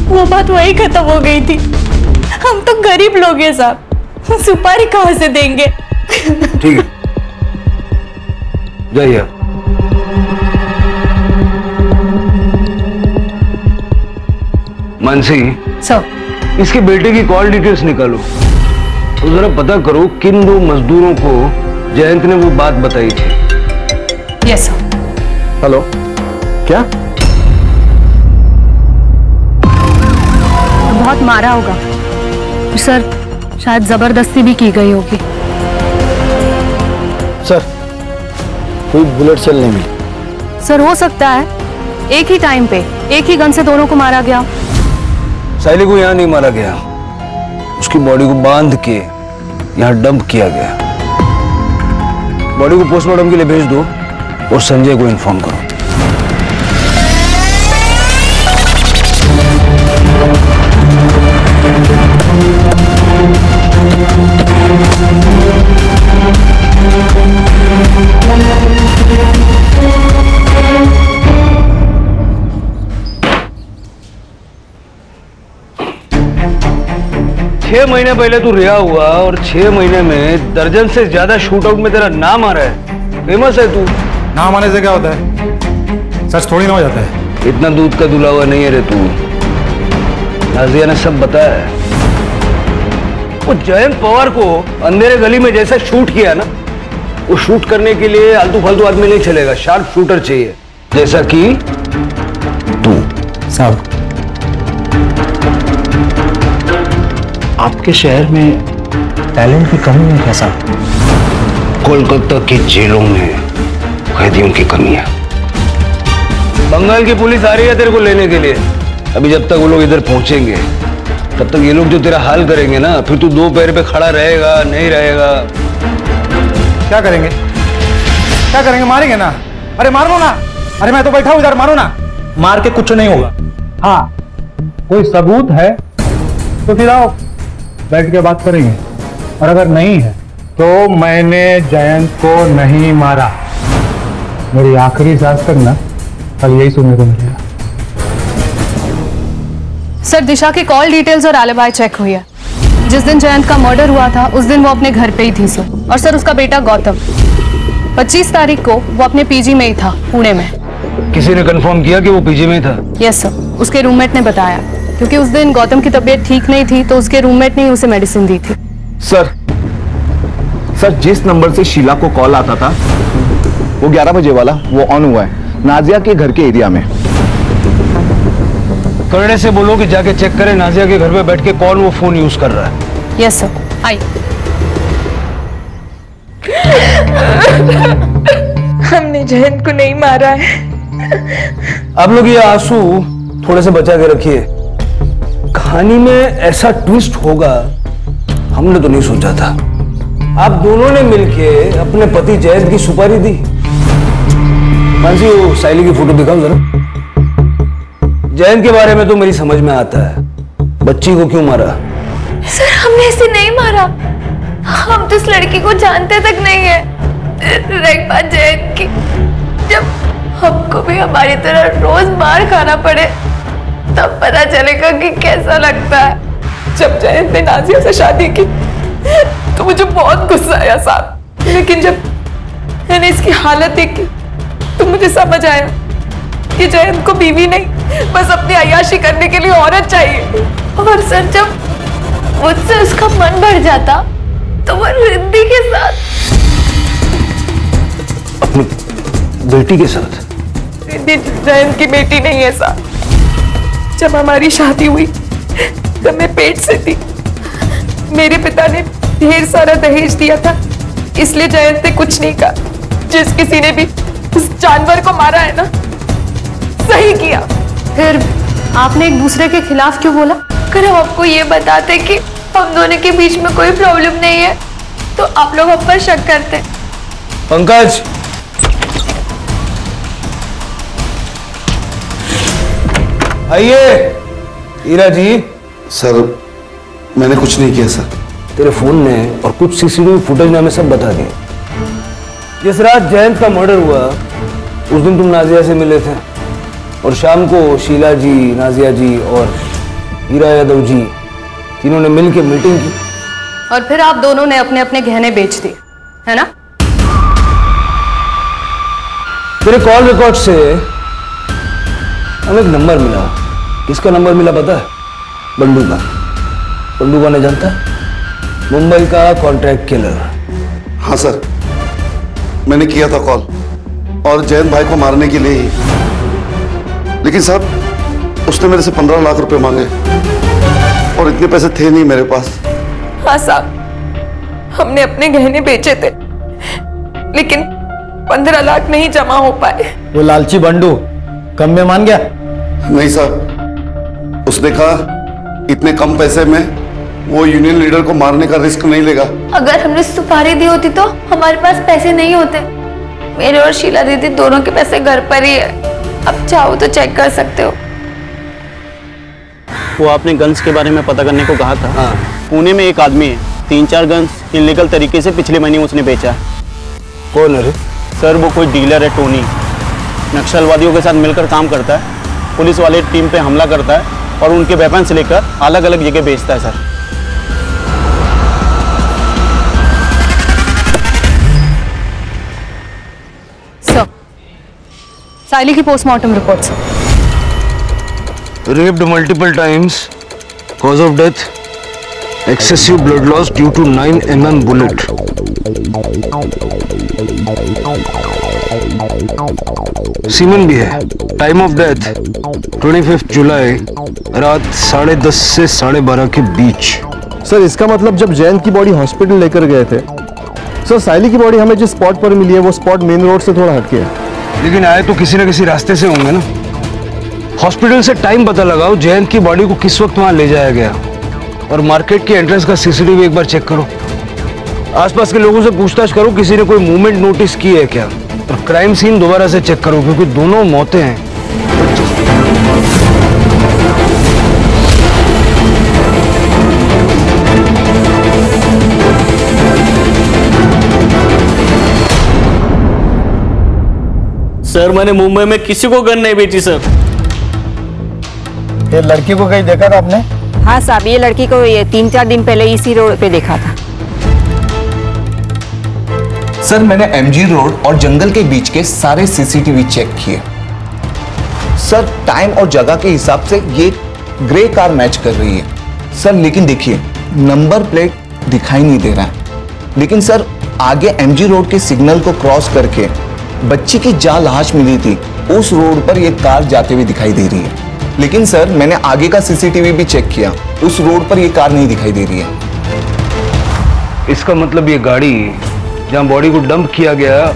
वो बात वही खत्म हो गई थी। हम तो गरीब लोग हैं साहब, सुपारी कहां से देंगे? ठीक है, जाइए। मानसी सर, इसके बेटे की कॉल डिटेल्स निकालो तो जरा पता करो किन 2 मजदूरों को जयंत ने वो बात बताई थी। Yes sir. हेलो, क्या? बहुत मारा होगा सर, शायद जबरदस्ती भी की गई होगी। सर, कोई बुलेट सेल नहीं मिली। सर, हो सकता है एक ही टाइम पे एक ही गन से दोनों को मारा गया। साइली को यहाँ नहीं मारा गया, उसकी बॉडी को बांध के यहाँ डंप किया गया। बॉडी को पोस्टमार्टम के लिए भेज दो और संजय को इन्फॉर्म करो। छह महीने पहले तू रिहा हुआ और 6 महीने में दर्जन से ज्यादा शूट आउट में तेरा नाम आ रहा है। फेमस है तू। नाम आने से क्या होता है? सच थोड़ी ना हो जाता है। इतना दूध का दुला हुआ नहीं है रे तू। नाजिया ने सब बताया है। वो जयंत पवार को अंधेरे गली में जैसा शूट किया ना, वो शूट करने के लिए आलतू फालतू आदमी नहीं चलेगा, शार्प शूटर चाहिए, जैसा कि तू। साहब, आपके शहर में टैलेंट की कमी है क्या साहब? कोलकाता की जेलों में कैदियों की कमी है। बंगाल की पुलिस आ रही है तेरे को लेने के लिए। अभी जब तक वो लोग इधर पहुंचेंगे तब तक ये लोग जो तेरा हाल करेंगे ना, फिर तू 2 पैर पे खड़ा रहेगा नहीं रहेगा। क्या करेंगे? क्या करेंगे? मारेंगे ना? अरे मार लो ना। अरे मैं तो बैठा हूं इधर, मारो ना। मार के कुछ नहीं होगा। हाँ, कोई सबूत है तो फिर आओ, बैठ के बात करेंगे। और अगर नहीं है तो मैंने जयंत को नहीं मारा। मेरी आखिरी सांस तक ना कल यही सुनने को मिलेगा। सर, दिशा की कॉल डिटेल्स और एलिबाई चेक हुई है। जिस दिन जयंत का मर्डर हुआ था उस दिन वो अपने घर पे ही थी सर। और सर, उसका बेटा गौतम 25 तारीख को वो अपने पीजी में ही था, पुणे में। किसी ने कंफर्म किया कि वो पीजी में था? यस सर, उसके रूममेट ने बताया, क्योंकि उस दिन गौतम की तबीयत ठीक नहीं थी तो उसके रूममेट ने ही उसे मेडिसिन दी थी। सर, जिस नंबर से शीला को कॉल आता था वो 11 बजे वाला वो ऑन हुआ है नाजिया के घर के एरिया में। करड़े से बोलो कि जाके चेक करें नाजिया के घर पे बैठ के कौन वो फोन यूज कर रहा है। यस सर, आई। हमने जयंत को नहीं मारा है। आप लोग ये आंसू थोड़े से बचा के रखिए। कहानी में ऐसा ट्विस्ट होगा हमने तो नहीं सोचा था। आप दोनों ने मिलके अपने पति जयंत की सुपारी दी। मानसी, वो साइली की फोटो दिखाओ जरा। जयंत के बारे में तो मेरी समझ में आता है, बच्ची को क्यों मारा? सर, हमने इसे नहीं मारा। हम तो इस लड़की को जानते तक नहीं है। एक बात जयंत की, जब हमको भी हमारी तरह रोज मार खाना पड़े तब पता चलेगा कि कैसा लगता है। जब जयंत ने नाजिया से शादी की तो मुझे बहुत गुस्सा आया साहब, लेकिन जब मैंने इसकी हालत देखी तो मुझे समझ आया कि जयंत को बीवी नहीं, बस अपनी अय्याशी करने के लिए औरत चाहिए। और सर, जब मुझसे उसका मन भर जाता तो वो रिद्धि के साथ, अपनी बेटी के साथ। रिद्धि जयंत की बेटी नहीं है साहब। जब हमारी शादी हुई तब मैं पेट से थी। मेरे पिता ने ढेर सारा दहेज दिया था, इसलिए जयंत ने कुछ नहीं कहा। जिस किसी ने भी उस जानवर को मारा है ना, सही किया। फिर आपने एक दूसरे के खिलाफ क्यों बोला? अगर हम आपको ये बताते कि हम दोनों के बीच में कोई प्रॉब्लम नहीं है तो आप लोग हम पर शक करते। पंकज, आइए। हीरा जी। सर, मैंने कुछ नहीं किया सर। तेरे फोन ने और कुछ सीसीटीवी फुटेज ने हमें सब बता दिया। जिस रात जयंत का मर्डर हुआ उस दिन तुम नाजिया से मिले थे, और शाम को शीला जी, नाजिया जी और हीरा यादव जी तीनों ने मिलकर मीटिंग की। और फिर आप दोनों ने अपने अपने गहने बेच दिए, है ना? तेरे कॉल रिकॉर्ड से हमें एक नंबर मिला। किसका नंबर मिला पता है? बंडू का। बंडू को नहीं जानता? मुंबई का कॉन्ट्रैक्ट किलर। हाँ सर, मैंने किया था कॉल, और जयंत भाई को मारने के लिए ही। लेकिन साहब, उसने मेरे से 15 लाख रुपए मांगे और इतने पैसे थे नहीं मेरे पास। हाँ साहब, हमने अपने गहने बेचे थे, लेकिन 15 लाख नहीं जमा हो पाए। वो लालची बंडू कम में मान गया? नहीं साहब, उसने कहा इतने कम पैसे में वो यूनियन लीडर को मारने का रिस्क नहीं लेगा। अगर हमने सुपारी दी होती तो हमारे पास पैसे नहीं होते। मेरे और शीला दीदी दोनों के पैसे घर पर ही है, अब चाहो तो चेक कर सकते हो। वो आपने गन्स के बारे में पता करने को कहा था। हाँ। पुणे में एक आदमी है, 3-4 गन्स इलीगल तरीके से पिछले महीने उसने बेचा है। कौन है रे? सर, वो कोई डीलर है, टोनी। नक्सलवादियों के साथ मिलकर काम करता है, पुलिस वाले टीम पे हमला करता है और उनके वेपन से लेकर अलग अलग जगह बेचता है सर। सर, साइली की postmortem report sir. Raped multiple times, cause of death, excessive blood loss due to 9 mm bullet. Semen भी है। टाइम ऑफ डेथ 25 जुलाई रात 10:30 से 12:30 के बीच। सर, इसका मतलब जब जयंत की बॉडी हॉस्पिटल लेकर गए थे, सर साइली की बॉडी हमें जिस स्पॉट पर मिली है वो स्पॉट मेन रोड से थोड़ा हटके है। लेकिन आए तो किसी न किसी रास्ते से होंगे ना। हॉस्पिटल से टाइम पता लगाओ, जयंत की बॉडी को किस वक्त वहां ले जाया गया, और मार्केट के एंट्रेंस का सीसीटीवी एक बार चेक करो। आसपास के लोगों से पूछताछ करो, किसी ने कोई मूवमेंट नोटिस की है क्या, और क्राइम सीन दोबारा से चेक करो, क्योंकि दोनों मौतें हैं। सर, मैंने मुंबई में किसी को गन नहीं बेची सर। ये लड़की को कहीं देखा था आपने? हाँ साहब, ये लड़की को ये 3-4 दिन पहले इसी रोड पे देखा था। सर, मैंने एमजी रोड और जंगल के बीच के सारे सीसीटीवी चेक किए। सर, टाइम और जगह के हिसाब से ये ग्रे कार मैच कर रही है सर, लेकिन देखिए नंबर प्लेट दिखाई नहीं दे रहा है। लेकिन सर, आगे एमजी रोड के सिग्नल को क्रॉस करके बच्ची की जहां लाश मिली थी उस रोड पर यह कार जाते हुए दिखाई दे रही है। लेकिन सर, मैंने आगे का सीसीटीवी भी चेक किया, उस रोड पर यह कार नहीं दिखाई दे रही है। इसका मतलब ये गाड़ी जहां बॉडी को डंप किया गया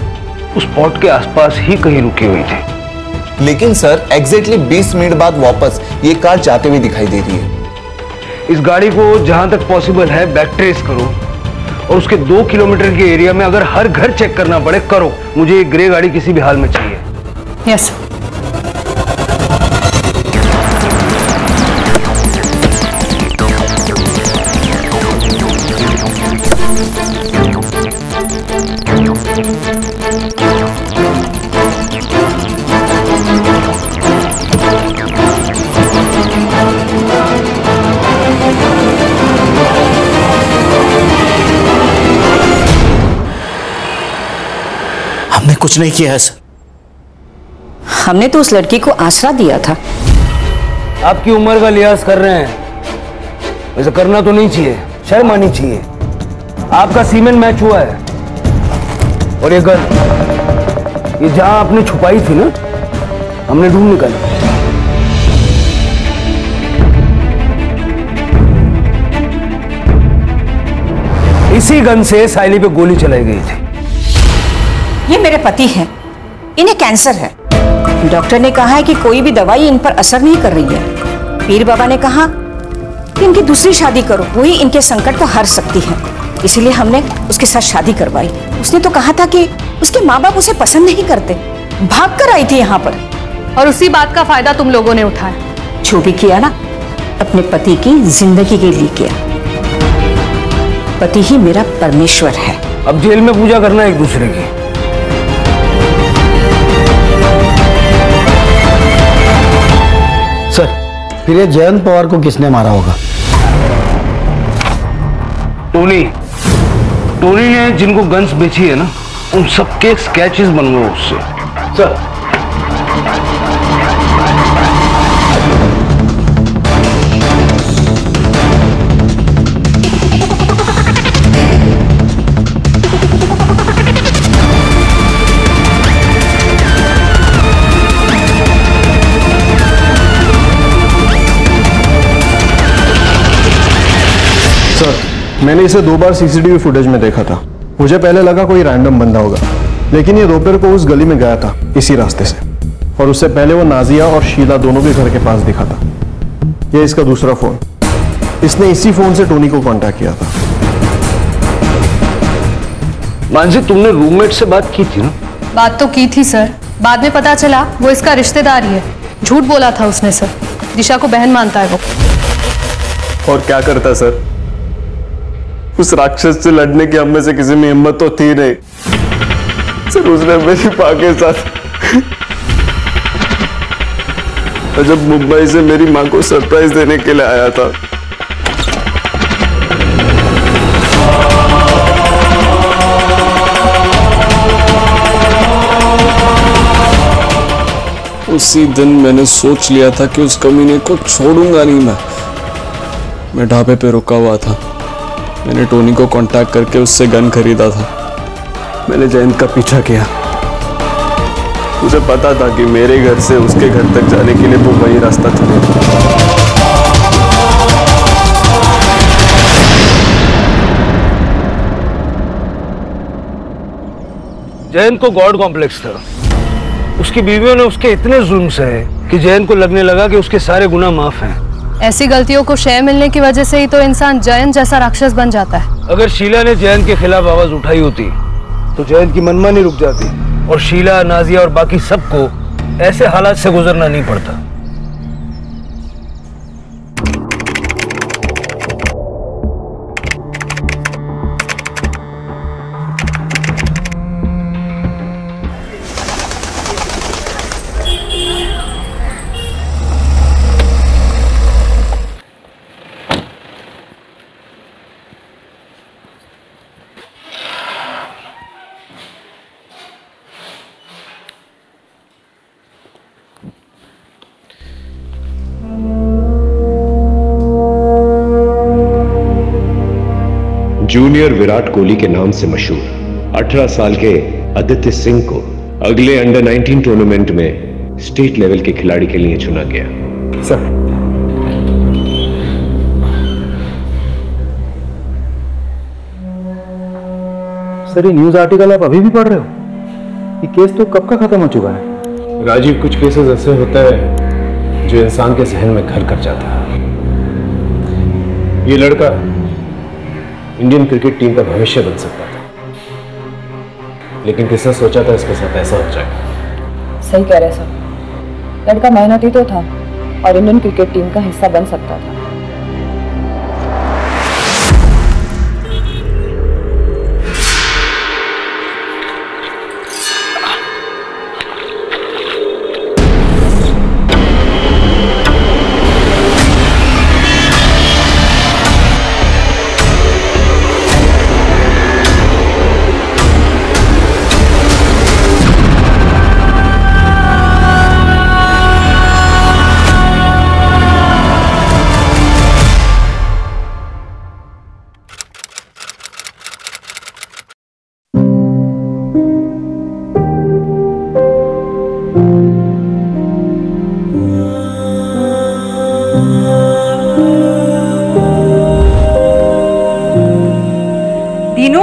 उस स्पॉट के आसपास ही कहीं रुकी हुई थी। लेकिन सर, एग्जैक्टली 20 मिनट बाद वापस ये कार जाते हुए दिखाई दे रही है। इस गाड़ी को जहां तक पॉसिबल है बैक ट्रेस करो, और उसके 2 किलोमीटर के एरिया में अगर हर घर चेक करना पड़े करो। मुझे ये ग्रे गाड़ी किसी भी हाल में चाहिए। यस। कुछ नहीं किया है सर। हमने तो उस लड़की को आसरा दिया था। आपकी उम्र का लिहाज कर रहे हैं, वैसे करना तो नहीं चाहिए, शर्म आनी चाहिए। आपका सीमेंट मैच हुआ है और ये गन, ये जहां आपने छुपाई थी ना, हमने ढूंढ निकाली। इसी गन से साइली पे गोली चलाई गई थी। ये मेरे पति हैं, इन्हें कैंसर है। डॉक्टर ने कहा है कि कोई भी दवाई इन पर असर नहीं कर रही है। पीर बाबा ने कहा कि इनकी दूसरी शादी करो, वही इनके संकट को हर सकती है। इसीलिए हमने उसके साथ शादी करवाई। उसने तो कहा था कि उसके माँ बाप उसे पसंद नहीं करते, भाग कर आई थी यहाँ पर। और उसी बात का फायदा तुम लोगों ने उठाया। जो भी किया ना, अपने पति की जिंदगी के लिए किया। पति ही मेरा परमेश्वर है। अब जेल में पूजा करना एक दूसरे की। सर, फिर ये जयंत पवार को किसने मारा होगा? टोनी ने जिनको गन्स बेची है ना, उन सबके स्केचेस बनवाओ उससे। सर, मैंने इसे 2 बार सीसीटीवी फुटेज में देखा था। मुझे पहले लगा कोई रैंडम बंदा होगा, लेकिन ये दोपहर को उस गली में गया था इसी रास्ते से, और उससे पहले वो नाजिया और शीला दोनों के घर के पास दिखा था। ये इसका दूसरा फोन, इसने इसी फोन से टोनी को कांटेक्ट किया था। मानसी, तुमने रूममेट से बात की थी ना? बात तो की थी सर, बाद में पता चला वो इसका रिश्तेदार ही है। झूठ बोला था उसने सर, दिशा को बहन मानता है वो। और क्या करता सर, उस राक्षस से लड़ने की हम में से किसी में हिम्मत तो थी नहीं सर। उसने मेरी मां के साथ, जब मुंबई से मेरी मां को सरप्राइज देने के लिए आया था, उसी दिन मैंने सोच लिया था कि उस कमीने को छोड़ूंगा नहीं। मैं ढाबे पे रुका हुआ था। मैंने टोनी को कांटेक्ट करके उससे गन खरीदा था। मैंने जयंत का पीछा किया। मुझे पता था कि मेरे घर से उसके घर तक जाने के लिए वो वही रास्ता चलेगा। जयंत को गॉड कॉम्प्लेक्स था। उसकी बीवियों ने उसके इतने जुल्म सहे कि जयंत को लगने लगा कि उसके सारे गुनाह माफ हैं। ऐसी गलतियों को शय मिलने की वजह से ही तो इंसान जयंत जैसा राक्षस बन जाता है। अगर शीला ने जयंत के खिलाफ आवाज उठाई होती तो जयंत की मनमानी रुक जाती और शीला, नाजिया और बाकी सबको ऐसे हालात से गुजरना नहीं पड़ता। जूनियर विराट कोहली के नाम से मशहूर 18 साल के आदित्य सिंह को अगले अंडर 19 टूर्नामेंट में स्टेट लेवल के खिलाड़ी के लिए चुना गया। सर, ये न्यूज आर्टिकल आप अभी भी पढ़ रहे हो? ये केस तो कब का खत्म हो चुका है। राजीव, कुछ केसेस ऐसे होता है जो इंसान के जहन में घर कर जाता है। ये लड़का इंडियन क्रिकेट टीम का भविष्य बन सकता था, लेकिन किसने सोचा था इसके साथ ऐसा हो जाएगा। सही कह रहे सर, लड़का मेहनती तो था और इंडियन क्रिकेट टीम का हिस्सा बन सकता था।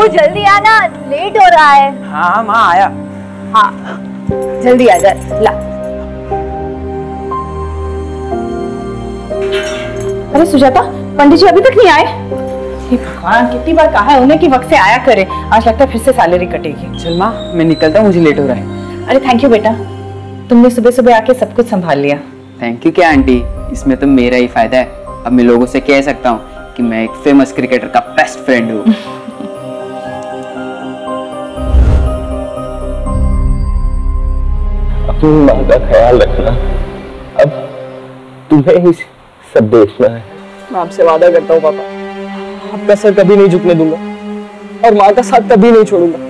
तू जल्दी आना, लेट हो रहा है। हाँ माँ आया। हाँ जल्दी आ जा। ला। अरे सुजाता, पंडित जी अभी तक नहीं आए? भगवान, कितनी बार कहा है उन्हें कि वक्त से आया करे। आज लगता है फिर से सैलरी कटेगी। चल माँ मैं निकलता हूँ, मुझे लेट हो रहा है। अरे थैंक यू बेटा, तुमने सुबह सुबह आके सब कुछ संभाल लिया। थैंक यू क्या आंटी, इसमें तो मेरा ही फायदा है। अब मैं लोगों से कह सकता हूँ कि मैं एक फेमस क्रिकेटर का बेस्ट फ्रेंड हूँ। अपनी माँ का ख्याल रखना, अब तुम्हें ही सब देखना है। मैं आपसे वादा करता हूँ पापा, आपका सर कभी नहीं झुकने दूंगा और माँ का साथ कभी नहीं छोड़ूंगा।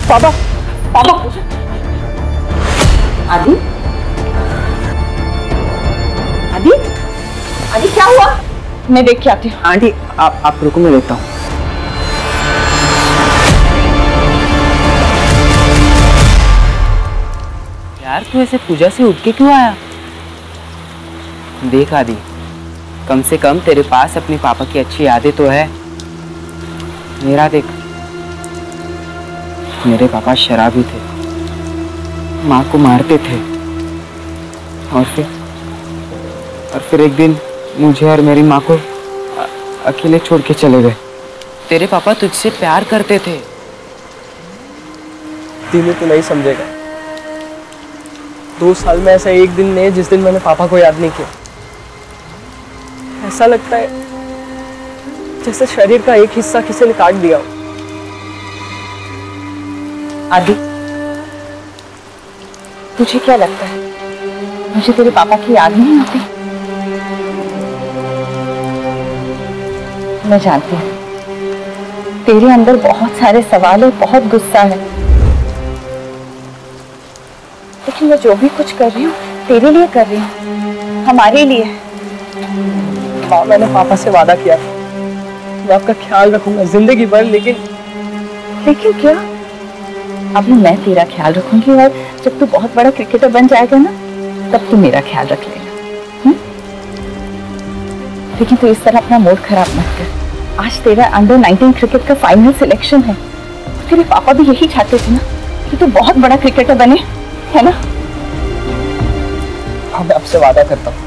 पापा, पापा। आदि, आदि, आदि क्या हुआ? मैं देख के आती हूँ। आंटी आप रुको, मैं देखता हूँ। यार तू ऐसे पूजा से उठ के क्यों आया? देख आदि, कम से कम तेरे पास अपने पापा की अच्छी यादें तो है। मेरा देख, मेरे पापा शराबी थे, माँ को मारते थे और फिर एक दिन मुझे और मेरी माँ को अकेले छोड़ के चले गए। तेरे पापा तुझसे प्यार करते थे। धीमे तो नहीं समझेगा। 2 साल में ऐसा एक दिन नहीं जिस दिन मैंने पापा को याद नहीं किया। ऐसा लगता है जैसे शरीर का एक हिस्सा किसी ने काट दिया हो। आदि, तुझे क्या लगता है मुझे तेरे पापा की याद नहीं आती? मैं जानती हूँ तेरे अंदर बहुत सारे सवाल और बहुत गुस्सा है, लेकिन मैं जो भी कुछ कर रही हूँ तेरे लिए कर रही हूँ, हमारे लिए। माँ, मैंने पापा से वादा किया मैं आपका ख्याल रखूंगा जिंदगी भर। लेकिन क्या? अभी मैं तेरा ख्याल रखूंगी और जब तू बहुत बड़ा क्रिकेटर बन जाएगा ना, तब तू मेरा ख्याल रख लेगा। लेकिन तू इस तरह अपना मूड खराब मत कर। आज तेरा अंडर 19 क्रिकेट का फाइनल सिलेक्शन है। तेरे पापा भी यही चाहते थे ना कि तू बहुत बड़ा क्रिकेटर बने, है ना? हाँ, मैं आपसे वादा करता हूँ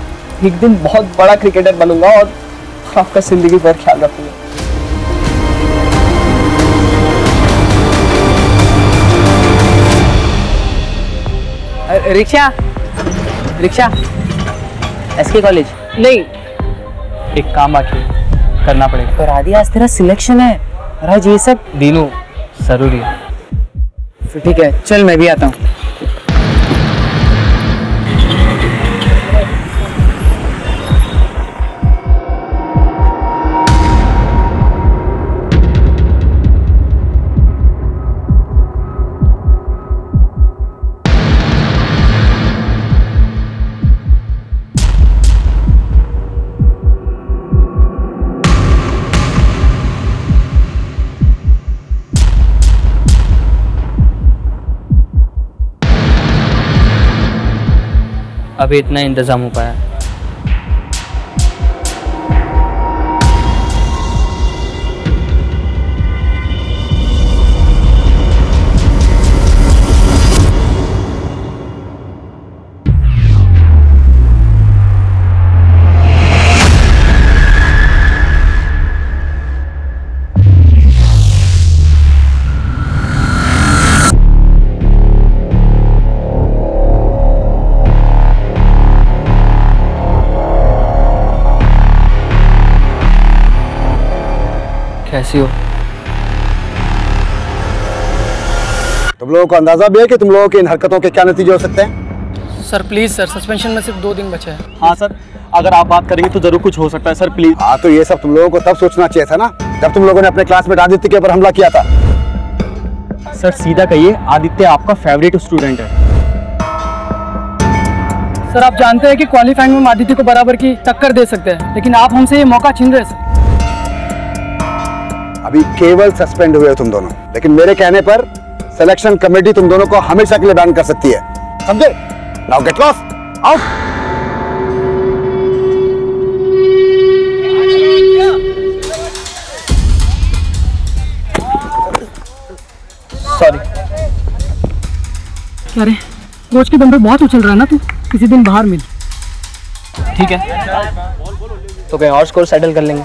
एक दिन बहुत बड़ा क्रिकेटर बनूंगा और आपका जिंदगी भर ख्याल रखूंगा। रिक्शा, रिक्शा, एसके कॉलेज नहीं, एक काम बाकी करना पड़ेगा। पर आदि आज तेरा सिलेक्शन है और आज ये सब दीनू जरूरी है। फिर ठीक है, चल मैं भी आता हूँ। अभी इतना इंतजाम हो पाया। कैसी हो? तुम लोगों को अंदाजा भी है कि तुम लोगों की इन हरकतों के क्या नतीजे हो सकते हैं? सर प्लीज सर, सस्पेंशन में सिर्फ 2 दिन बचे हैं। हाँ सर, अगर आप बात करेंगे तो जरूर कुछ हो सकता है सर, प्लीज। हाँ, तो ये सब तुम लोगों को तब सोचना चाहिए था ना जब तुम लोगों ने अपने क्लासमेट आदित्य के ऊपर हमला किया था। सर सीधा कहिए, आदित्य आपका फेवरेट स्टूडेंट है। सर आप जानते हैं कि क्वालिफाइंग में हम आदित्य को बराबर की टक्कर दे सकते हैं, लेकिन आप हमसे ये मौका छीन रहे हैं। अभी केवल सस्पेंड हुए हो तुम दोनों, लेकिन मेरे कहने पर सिलेक्शन कमेटी तुम दोनों को हमेशा के लिए बैन कर सकती है, समझे? Now get lost, out. Sorry. क्या रे, कोच के दम पे बहुत उछल रहा है ना तू, किसी दिन बाहर मिल। ठीक है, तो कहीं और स्कोर सेटल कर लेंगे।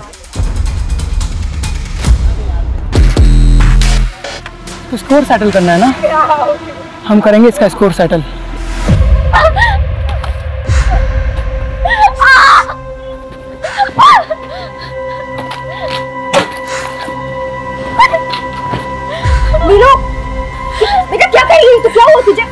तो स्कोर सेटल करना है ना, हम करेंगे इसका स्कोर सेटल। मीनू, बेटा क्या कर रही है तू? क्या हुआ तुझे?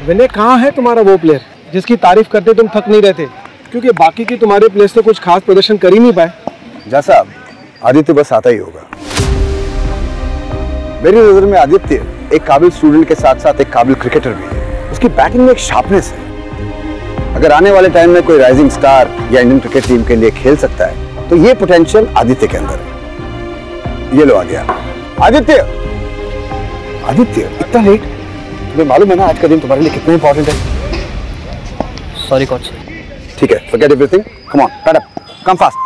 विनय, कहाँ है तुम्हारा वो प्लेयर जिसकी तारीफ करते तुम थक नहीं रहते? क्योंकि बाकी की तुम्हारे प्लेयर्स तो कुछ खास प्रदर्शन कर ही नहीं पाए। जा साहब, आदित्य बस आता ही होगा। मेरी नजर में आदित्य एक काबिल स्टूडेंट के साथ साथ एक काबिल क्रिकेटर भी है। उसकी बैटिंग में एक शार्पनेस है। अगर आने वाले टाइम में कोई राइजिंग स्टार या इंडियन क्रिकेट टीम के लिए खेल सकता है तो ये पोटेंशियल आदित्य के अंदर है। ये लो आ गया आदित्य। आदित्य, इतना लेट? तुम्हें मालूम है ना आज का दिन तुम्हारे लिए कितना इंपॉर्टेंट है? Sorry coach. ठीक है, forget everything. Come on, pad up. Come fast.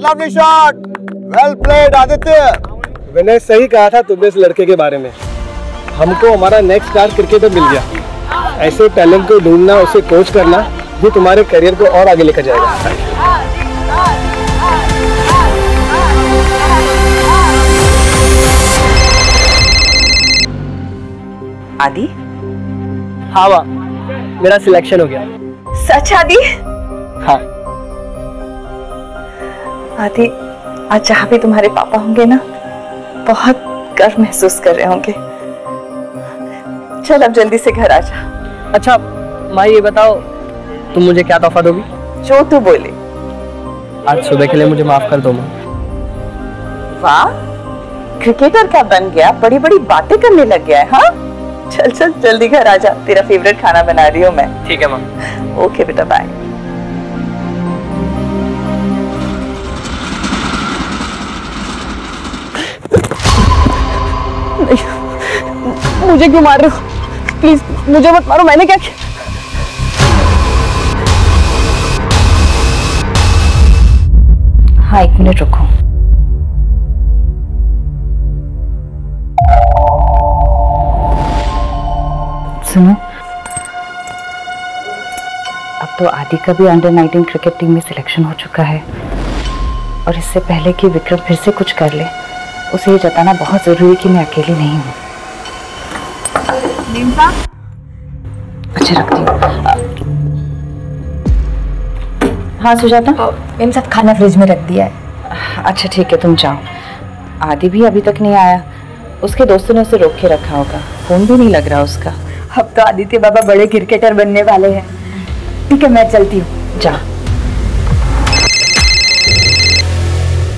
Lovely shot. Well played, Aditya. विनय, सही कहा था तुमने इस लड़के के बारे में। हमको हमारा नेक्स्ट स्टार क्रिकेटर मिल गया। ऐसे टैलेंट को ढूंढना, उसे कोच करना, ये तुम्हारे करियर को और आगे लेकर जाएगा। आदि? हाँ माँ, मेरा सिलेक्शन हो गया। सच आदि? हाँ। आदि, आज जहाँ भी तुम्हारे पापा होंगे ना, बहुत गर्व महसूस कर रहे होंगे। चल अब जल्दी से घर आ जा। अच्छा माँ, ये बताओ तुम मुझे क्या तोहफा दोगी? जो तू बोले। आज सुबह के लिए मुझे माफ कर दो माँ। वाह, क्रिकेटर का बन गया, बड़ी बड़ी बातें करने लग गया है। हाँ, चल चल जल्दी घर आ जा, तेरा फेवरेट खाना बना रही हूँ मैं। ठीक है माँ। ओके बेटा, बाय। मुझे क्यों मार रहे हो? प्लीज मुझे मत मारो, मैंने क्या किया? हाँ, 1 मिनट रुको। सुनो, अब तो आदि का भी अंडर 19 क्रिकेट टीम में सिलेक्शन हो चुका है, और इससे पहले कि विक्रम फिर से कुछ कर ले, उसे ये जताना बहुत जरूरी है कि मैं अकेली नहीं हूँ। अच्छा, रखती हूँ। हाँ सुजाता, मेरे साथ खाना फ्रिज में रख दिया है। अच्छा ठीक है, तुम जाओ। आदि भी अभी तक नहीं आया, उसके दोस्तों ने उसे रोक के रखा होगा, फोन भी नहीं लग रहा उसका। अब तो आदित्य बाबा बड़े क्रिकेटर बनने वाले हैं। ठीक है, मैं चलती हूँ, जा।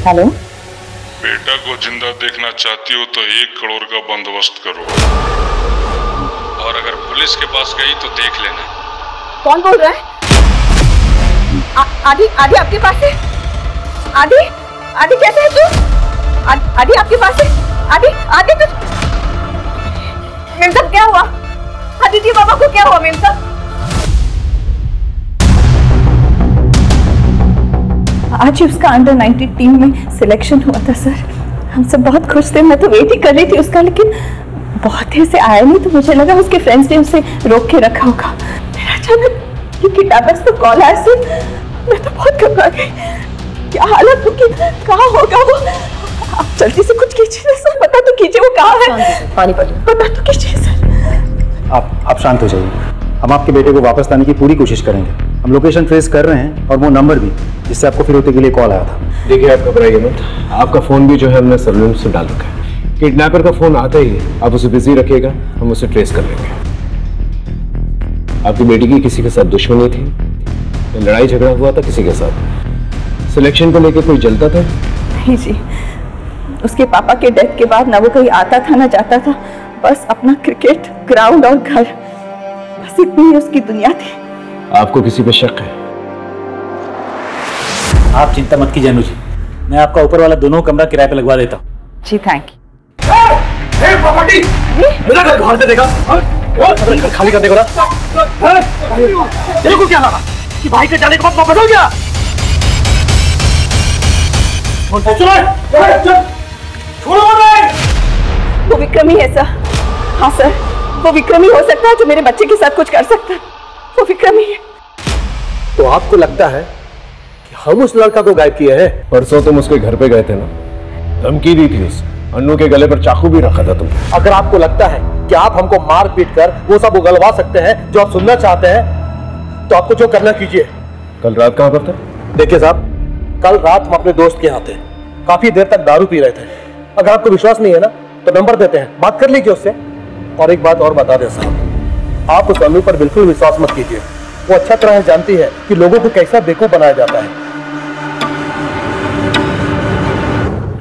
हेलो, बेटा को जिंदा देखना चाहती हो तो 1 करोड़ का बंदोबस्त करो, और अगर पुलिस के पास गई तो देख लेना। कौन बोल रहा है? आदि, आदि आपके पास है? आदि, आदि कैसे है तू? आदि आपके पास है? आदि, आदि तू, मेरे साथ क्या हुआ? आदित्य बाबा को क्या हुआ मेरे साथ? आज ही उसका अंडर 19 टीम में सिलेक्शन हुआ था सर। हम सब बहुत खुश थे, मैं तो वेट ही कर रही थी उसका, लेकिन बहुत देर से आया नहीं, तो मुझे लगा उसके फ्रेंड्स ने उसे रोक के रखा होगा। मेरा अचानक ये किताबस तो कॉल आया सर, मैं तो बहुत घबरा गई। क्या हालत होगी, कहाँ होगा वो? आप जल्दी से कुछ कीजिए सर, पता तो कीजिए वो कहाँ है। पानी पता तो कीजिए सर। आप शांत हो जाइए। हम आपके बेटे को वापस लाने की पूरी कोशिश करेंगे। हम लोकेशन ट्रेस कर रहे हैं और वो नंबर भी जिससे आपको फिरौती के लिए कॉल आया था। देखिए आप घबराइए मत, आपका फोन भी जो है हमने सर्विलेंस में डाल रखा है। किडनैपर का फोन आता ही आप उसे बिजी रखिएगा, हम उसे ट्रेस कर लेंगे। आपकी बेटी की किसी के साथ दुश्मनी थी, लड़ाई झगड़ा हुआ था किसी के साथ? सिलेक्शन को लेकर कोई जलता था? नहीं जी, उसके पापा के डेथ के बाद ना वो कहीं आता था ना जाता था, बस अपना क्रिकेट ग्राउंड और घर, बस इतनी ही उसकी दुनिया थी। आपको किसी पे शक है? आप चिंता मत कीजिए अनुजी, मैं आपका ऊपर वाला दोनों कमरा किराए पे लगवा देता हूँ। जी थैंक यू। मेरा घर बाहर से देखा, खाली कर देगा। तेरे को क्या लगा कि भाई के जाने के बाद वापस हो गया? वो विक्रम ही है सर। हाँ सर, वो विक्रम ही हो सकता है जो मेरे बच्चे के साथ कुछ कर सकता है। वो विक्रम ही है। तो आपको लगता है कि हम उस लड़का को गायब किए हैं? परसों तुम उसके घर पे गए थे ना, धमकी दी थी उसे, अन्नू के गले पर चाकू भी रखा था तुमने। अगर आपको लगता है कि आप हमको मार पीट कर वो सब उगलवा सकते हैं जो आप सुनना चाहते हैं, तो आपको जो करना कीजिए। कल रात कहाँ पर थे? देखिए साहब, कल रात हम अपने दोस्त के यहाँ थे, काफी देर तक दारू पी रहे थे। अगर आपको विश्वास नहीं है ना तो नंबर देते हैं, बात कर लीजिए उससे। और एक बात और बता दें साहब, आप उस अन्नू पर बिल्कुल विश्वास मत कीजिए। वो अच्छा तरह जानती है कि लोगों को कैसा बेवकूफ बनाया जाता है।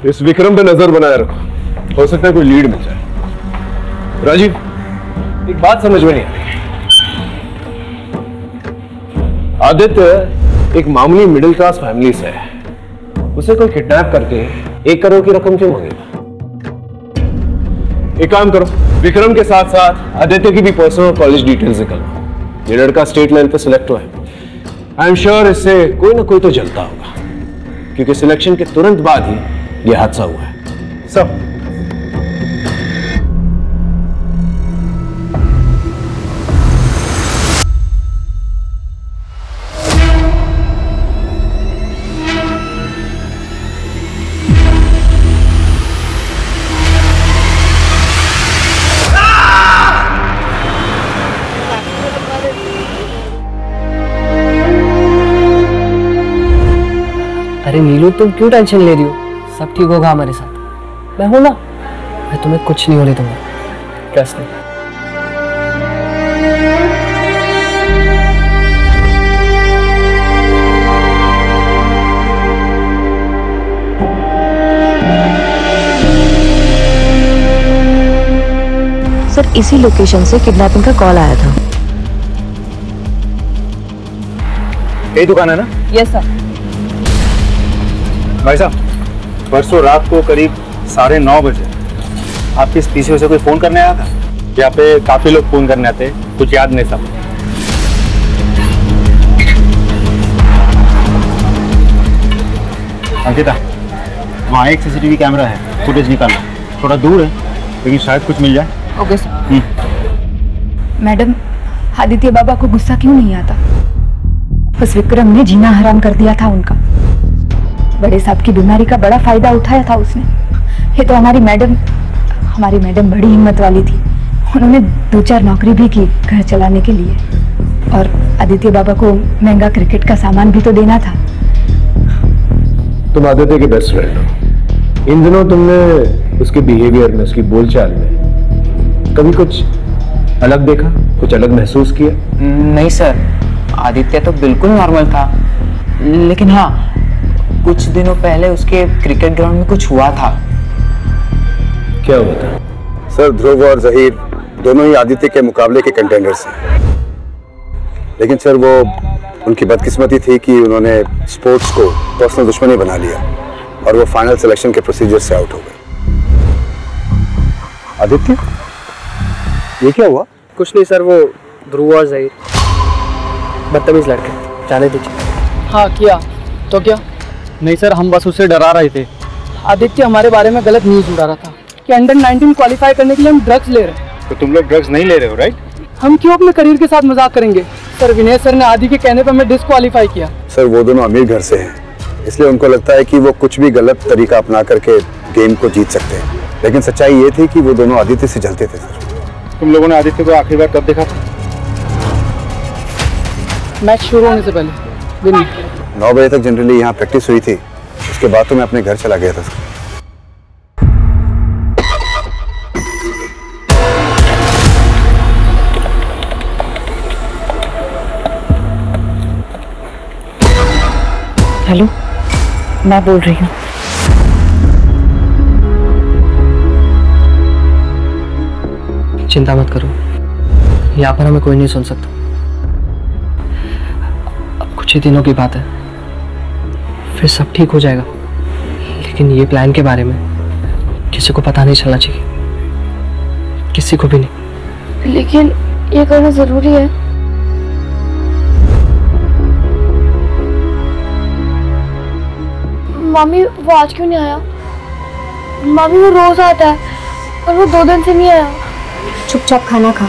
इस विक्रम पे नजर बनाए रखो, हो सकता है कोई लीड मिल जाए। राजीव, एक बात समझ में नहीं आ रही। आदित्य एक मामूली मिडिल क्लास फैमिली से है, उसे कोई किडनैप करके 1 करोड़ की रकम क्यों मांगेगा? एक काम करो, विक्रम के साथ साथ आदित्य की भी पर्सनल कॉलेज डिटेल्स निकलवाओ। ये लड़का स्टेट लेवल पे सिलेक्ट हुआ है। आई एम श्योर इससे कोई ना कोई तो जलता होगा, क्योंकि सिलेक्शन के तुरंत बाद ही यह हादसा हुआ है। सब अरे नीलू, तुम क्यों टेंशन ले रही हो? सब ठीक होगा हमारे साथ। मैं हूं ना, मैं तुम्हें कुछ नहीं होने दूंगा। Trust me. सर, इसी लोकेशन से किडनैपिंग का कॉल आया था। यही दुकान है ना? Yes sir. भाई साहब, परसों रात को करीब 9:30 बजे आपके इस पीछे से कोई फोन करने आया था? यहाँ पे काफी लोग फोन करने आते, कुछ याद नहीं सब। अंकिता, वहाँ एक सीसीटीवी कैमरा है, फुटेज निकालना। थोड़ा दूर है लेकिन शायद कुछ मिल जाए। Okay sir. मैडम, आदित्य बाबा को गुस्सा क्यों नहीं आता? उस विक्रम ने जीना हराम कर दिया था उनका। बड़े साहब की बीमारी का बड़ा फायदा उठाया था उसने। ये तो हमारी मैडम बड़ी हिम्मत वाली थी। उन्होंने 2-4 नौकरी भी की घर चलाने के लिए, और आदित्य बाबा को महंगा क्रिकेट का सामान भी तो देना था। तुम आदित्य के बेस्ट फ्रेंड हो। इन दिनों तुमने उसके बिहेवियर में, उसकी बोलचाल में कभी कुछ अलग देखा, कुछ अलग महसूस किया? नहीं सर, आदित्य तो बिल्कुल नॉर्मल था। लेकिन हाँ, कुछ दिनों पहले उसके क्रिकेट ग्राउंड में कुछ हुआ था। क्या हुआ था? सर, ध्रुव और जहीर दोनों ही आदित्य के मुकाबले के कंटेंडर्स हैं, लेकिन सर वो उनकी बदकिस्मती थी कि उन्होंने स्पोर्ट्स को पर्सनल दुश्मनी बना लिया और वो फाइनल सिलेक्शन के प्रोसीजर से आउट हो गए। आदित्य, ये क्या हुआ? कुछ नहीं सर, वो ध्रुव और जहीर बदतमीज लड़के, जाने दीजिए। हाँ किया तो क्या? नहीं सर, हम बस उसे डरा रहे थे। आदित्य हमारे बारे में गलत न्यूज उड़ा रहा था कि अंडर 19 क्वालिफाई करने के लिए हम ड्रग्स ले रहे हैं। तो तुम लोग ड्रग्स नहीं ले रहे हो, राइट? हम क्यों अपने करियर के साथ मजाक करेंगे सर? विनय सर ने आदि के कहने पर हमें डिस्क्वालीफाई किया। सर, वो दोनों अमीर घर से हैं, इसलिए उनको लगता है कि वो कुछ भी गलत तरीका अपना करके गेम को जीत सकते हैं। लेकिन सच्चाई ये थी कि वो दोनों आदित्य से जलते थे सर। तुम लोगों ने आदित्य को आखिरी बार कब देखा था? मैच शुरू होने से पहले दिन 9 बजे तक जनरली यहाँ प्रैक्टिस हुई थी, उसके बाद तो मैं अपने घर चला गया था सर। हेलो, मैं बोल रही हूँ। चिंता मत करो, यहाँ पर हमें कोई नहीं सुन सकता। अब कुछ ही दिनों की बात है, फिर सब ठीक हो जाएगा। लेकिन ये प्लान के बारे में किसी को पता नहीं चलना चाहिए, किसी को भी नहीं। लेकिन ये करना जरूरी है। मामी वो आज क्यों नहीं आया? मामी वो रोज आता है और वो 2 दिन से नहीं आया। चुपचाप खाना खा।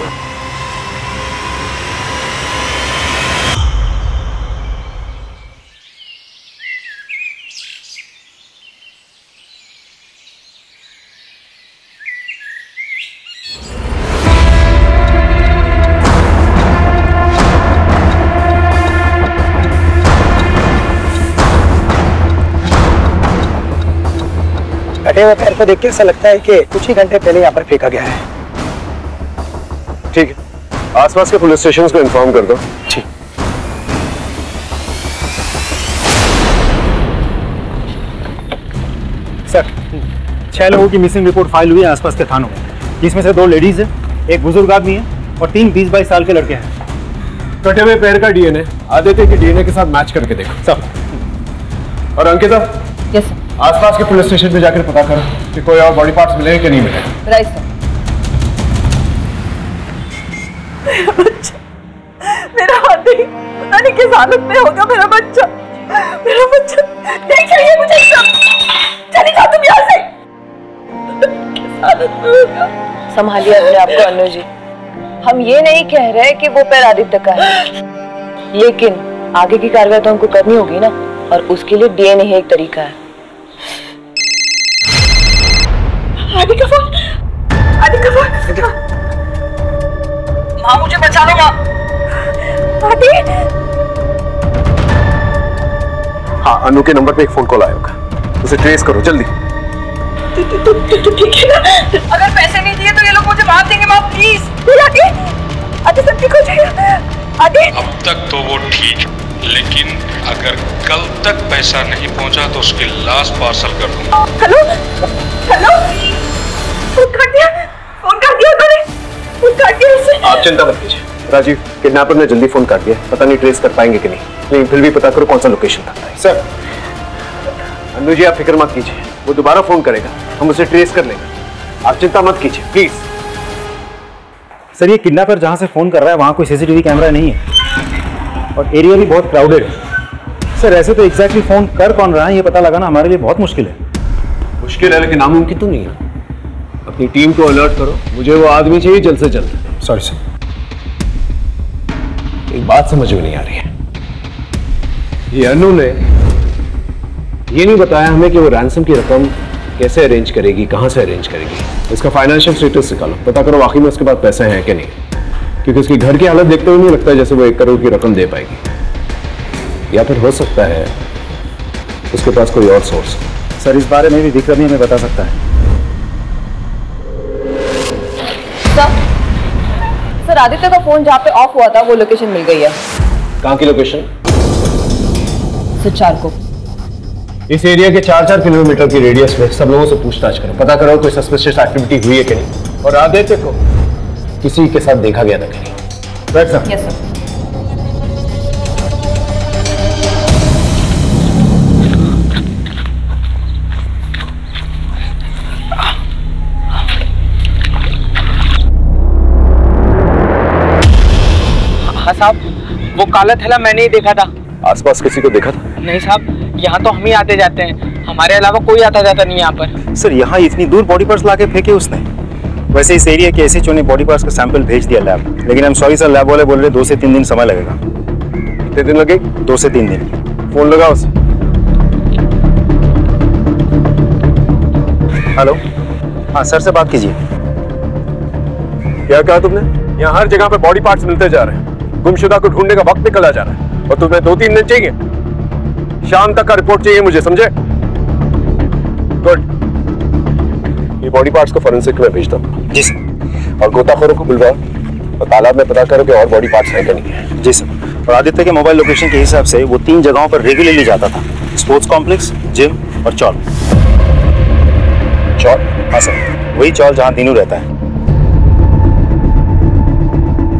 कटे हुए पैर को देख के ऐसा लगता है कि कुछ ही घंटे पहले यहाँ पर फेंका गया है। ठीक है, आसपास के पुलिस स्टेशन को इन्फॉर्म कर दो। ठीक। सर, 6 लोगों की मिसिंग रिपोर्ट फाइल हुई है आसपास के थानों में, जिसमें से 2 लेडीज है, एक बुजुर्ग आदमी है और 3 20-22 साल के लड़के हैं। कटे हुए पैर का डीएनए आदित्य के डीएनए के साथ मैच करके देखो सब। और अंकिता, यस सर। आसपास के पुलिस स्टेशन पे जाकर पता करो कि कोई और बॉडी पार्ट्स मिले कि नहीं मिले। Right sir. मेरा हाथी पता नहीं किस हालत में होगा। मेरा बच्चा देख चाहिए मुझे सब। चली जाओ तुम यहाँ से। किस हालत में होगा? संभालिए अपने आप को अनु जी। हम ये नहीं कह रहे कि वो पैर आदित्य का है, लेकिन आगे की कार्रवाई तो हमको करनी होगी ना, और उसके लिए डीएनए ही एक तरीका है। आदि का फोन। माँ मुझे बचा लो माँ। आदि। हाँ, अनु के नंबर पे एक फोन कॉल आया होगा, उसे ट्रेस करो जल्दी। तो ठीक है ना? अगर पैसे नहीं दिए तो ये लोग मुझे मार देंगे माँ, प्लीज। आदि सब ठीक हो जाएगा। आदि। अब तक तो वो ठीक, लेकिन अगर कल तक पैसा नहीं पहुंचा तो उसकी लाश पार्सल कर दूंगा। हेलो, फोन काट दिया उन्होंने। फोन काट दिया उसे। आप चिंता मत कीजिए राजीव, किडनैपर ने जल्दी फोन काट दिया। पता नहीं ट्रेस कर पाएंगे कि नहीं, लेकिन फिर भी पता करो कौन सा लोकेशन था। सर, अनु जी आप फिक्र मत कीजिए, वो दोबारा फोन करेगा, हम उसे ट्रेस कर लेंगे। आप चिंता मत कीजिए प्लीज। सर, ये किडनैपर जहाँ से फोन कर रहा है वहाँ कोई सीसीटीवी कैमरा नहीं है और एरिया भी बहुत क्राउडेड है। सर, ऐसे तो एग्जैक्टली फोन कर कौन रहा है ये पता लगाना हमारे लिए बहुत मुश्किल है। मुश्किल है लेकिन नामुमकिन तो नहीं है। अपनी टीम को अलर्ट करो, मुझे वो आदमी चाहिए जल्द से जल्द। सॉरी सर, एक बात समझ में नहीं आ रही है। ये अनु ने ये नहीं बताया हमें कि वो रैंसम की रकम कैसे अरेंज करेगी, कहां से अरेंज करेगी। इसका फाइनेंशियल स्टेटस निकालो, पता करो वाकई में उसके पास पैसे हैं कि नहीं, क्योंकि उसकी घर की हालत देखते हुए नहीं लगता जैसे वो 1 करोड़ की रकम दे पाएगी। या फिर हो सकता है उसके पास कोई और सोर्स। सर, इस बारे में भी विक्रमी हमें बता सकता है। सर, आदित्य का फोन जहाँ पे ऑफ हुआ था वो लोकेशन मिल गई है। कहाँ की लोकेशन? सिचार को। इस एरिया के 4-4 किलोमीटर की रेडियस में सब लोगों से पूछताछ करो, पता करो कोई सस्पिशियस एक्टिविटी हुई है कि नहीं, और आदित्य को किसी के साथ देखा गया था कि नहीं। Right sir. Yes sir. हाँ साहब, वो काला थैला मैंने ही देखा था। आसपास किसी को देखा था? नहीं साहब, यहाँ तो हम ही आते जाते हैं, हमारे अलावा कोई आता जाता नहीं यहाँ पर। सर, यहाँ इतनी दूर बॉडी पार्ट्स लाके फेंके उसने। वैसे इस एरिया के एसएचओ ने बॉडी पार्ट्स का सैंपल भेज दिया लैब, लेकिन I am sorry sir, lab वाले बोल रहे 2 से 3 दिन समय लगेगा। कितने दिन लगे? 2 से 3 दिन। फोन लगाओ उसे। हेलो, हाँ सर से बात कीजिए। क्या कहा तुमने? यहाँ हर जगह पे बॉडी पार्ट्स मिलते जा रहे हैं, गुमशुदा को ढूंढने का वक्त निकला जा रहा है और तुम्हें 2-3 दिन चाहिए। शाम तक का रिपोर्ट चाहिए मुझे, समझे? गुड। ये बॉडी पार्ट्स को फोरेंसिक में भेजता हूँ। जी सर। और गोताखोरों को बुलवाओ और तालाब में पता करो कि और बॉडी पार्ट्स है कि नहीं है। जी सर। और आदित्य के मोबाइल लोकेशन के हिसाब से वो 3 जगहों पर रेगुलरली जाता था, स्पोर्ट्स कॉम्प्लेक्स, जिम और चौल। चौल? हाँ सर, वही चौल जहाँ दीनू रहता है।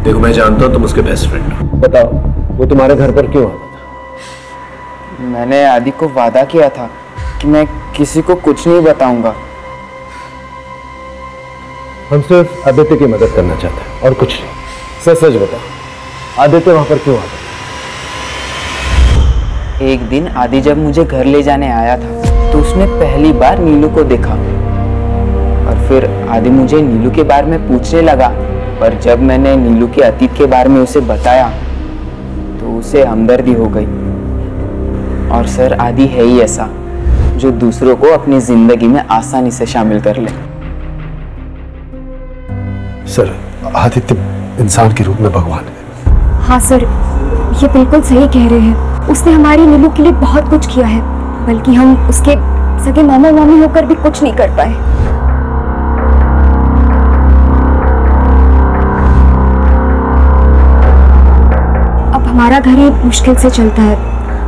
देखो मैं जानता हूँ तुम उसके बेस्ट फ्रेंड हो। बताओ वो तुम्हारे घर पर क्यों आया? मैंने आदि को वादा किया था कि मैं किसी को कुछ नहीं बताऊंगा। हम सिर्फ आदित्य की मदद करना चाहते हैं और कुछ नहीं। सच सच बताओ, आदित्य वहां पर क्यों आता? एक दिन आदि जब मुझे घर ले जाने आया था तो उसने पहली बार नीलू को देखा और फिर आदि मुझे नीलू के बारे में पूछने लगा, पर जब मैंने नीलू के अतीत के बारे में उसे बताया तो उसे हमदर्दी हो गई। और सर आदि है ही ऐसा जो दूसरों को अपनी जिंदगी में आसानी से शामिल कर ले। सर आदित्य इंसान के रूप में भगवान है। हाँ सर, ये बिल्कुल सही कह रहे हैं। उसने हमारी नीलू के लिए बहुत कुछ किया है, बल्कि हम उसके सगे मामा मामी होकर भी कुछ नहीं कर पाए। अब हमारा घर ही मुश्किल से चलता है,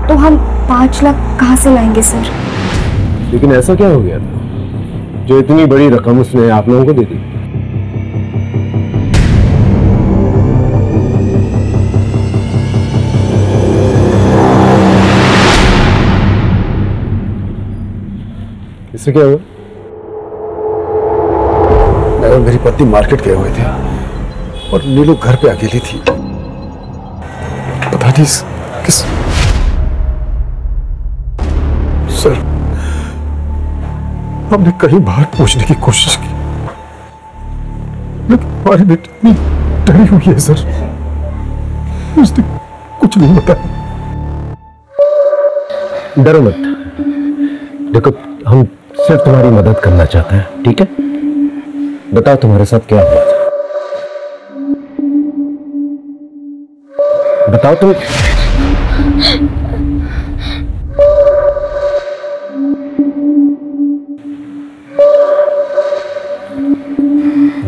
तो हम 5 लाख कहाँ से लाएंगे सर? लेकिन ऐसा क्या हो गया था जो इतनी बड़ी रकम उसने आप लोगों को दे दी? इससे क्या हुआ? मैं और मेरी पत्नी मार्केट गए हुए थे और नीलू घर पे अकेली थी। पता नहीं किस सर, हमने कई बार पूछने की कोशिश की लेकिन हमारी बेटी इतनी डरी हुई है सर, उसने कुछ नहीं बताया। डरो मत, देखो हम सिर्फ तुम्हारी मदद करना चाहते हैं, ठीक है? बताओ तुम्हारे साथ क्या हुआ था? बताओ तुम।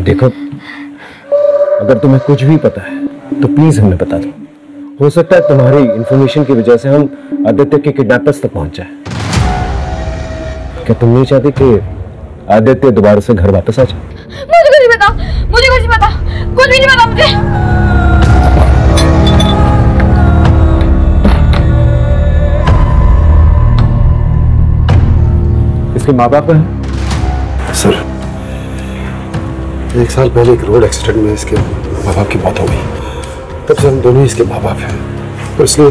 देखो अगर तुम्हें कुछ भी पता है तो प्लीज हमें बता दो। हो सकता है तुम्हारी इंफॉर्मेशन की वजह से हम आदित्य के किडनैपर्स तक पहुंच जाए। क्या तुम नहीं चाहते कि आदित्य दोबारा से घर वापस आ जाए? मुझे कुछ नहीं पता, मुझे कुछ नहीं पता, कुछ भी नहीं पता मुझे। इसके माँ बाप हैं? सर 1 साल पहले एक रोड एक्सीडेंट में इसके माँ बाप की मौत हो गई। तब से हम दोनों ही इसके माँ बाप हैं और इसलिए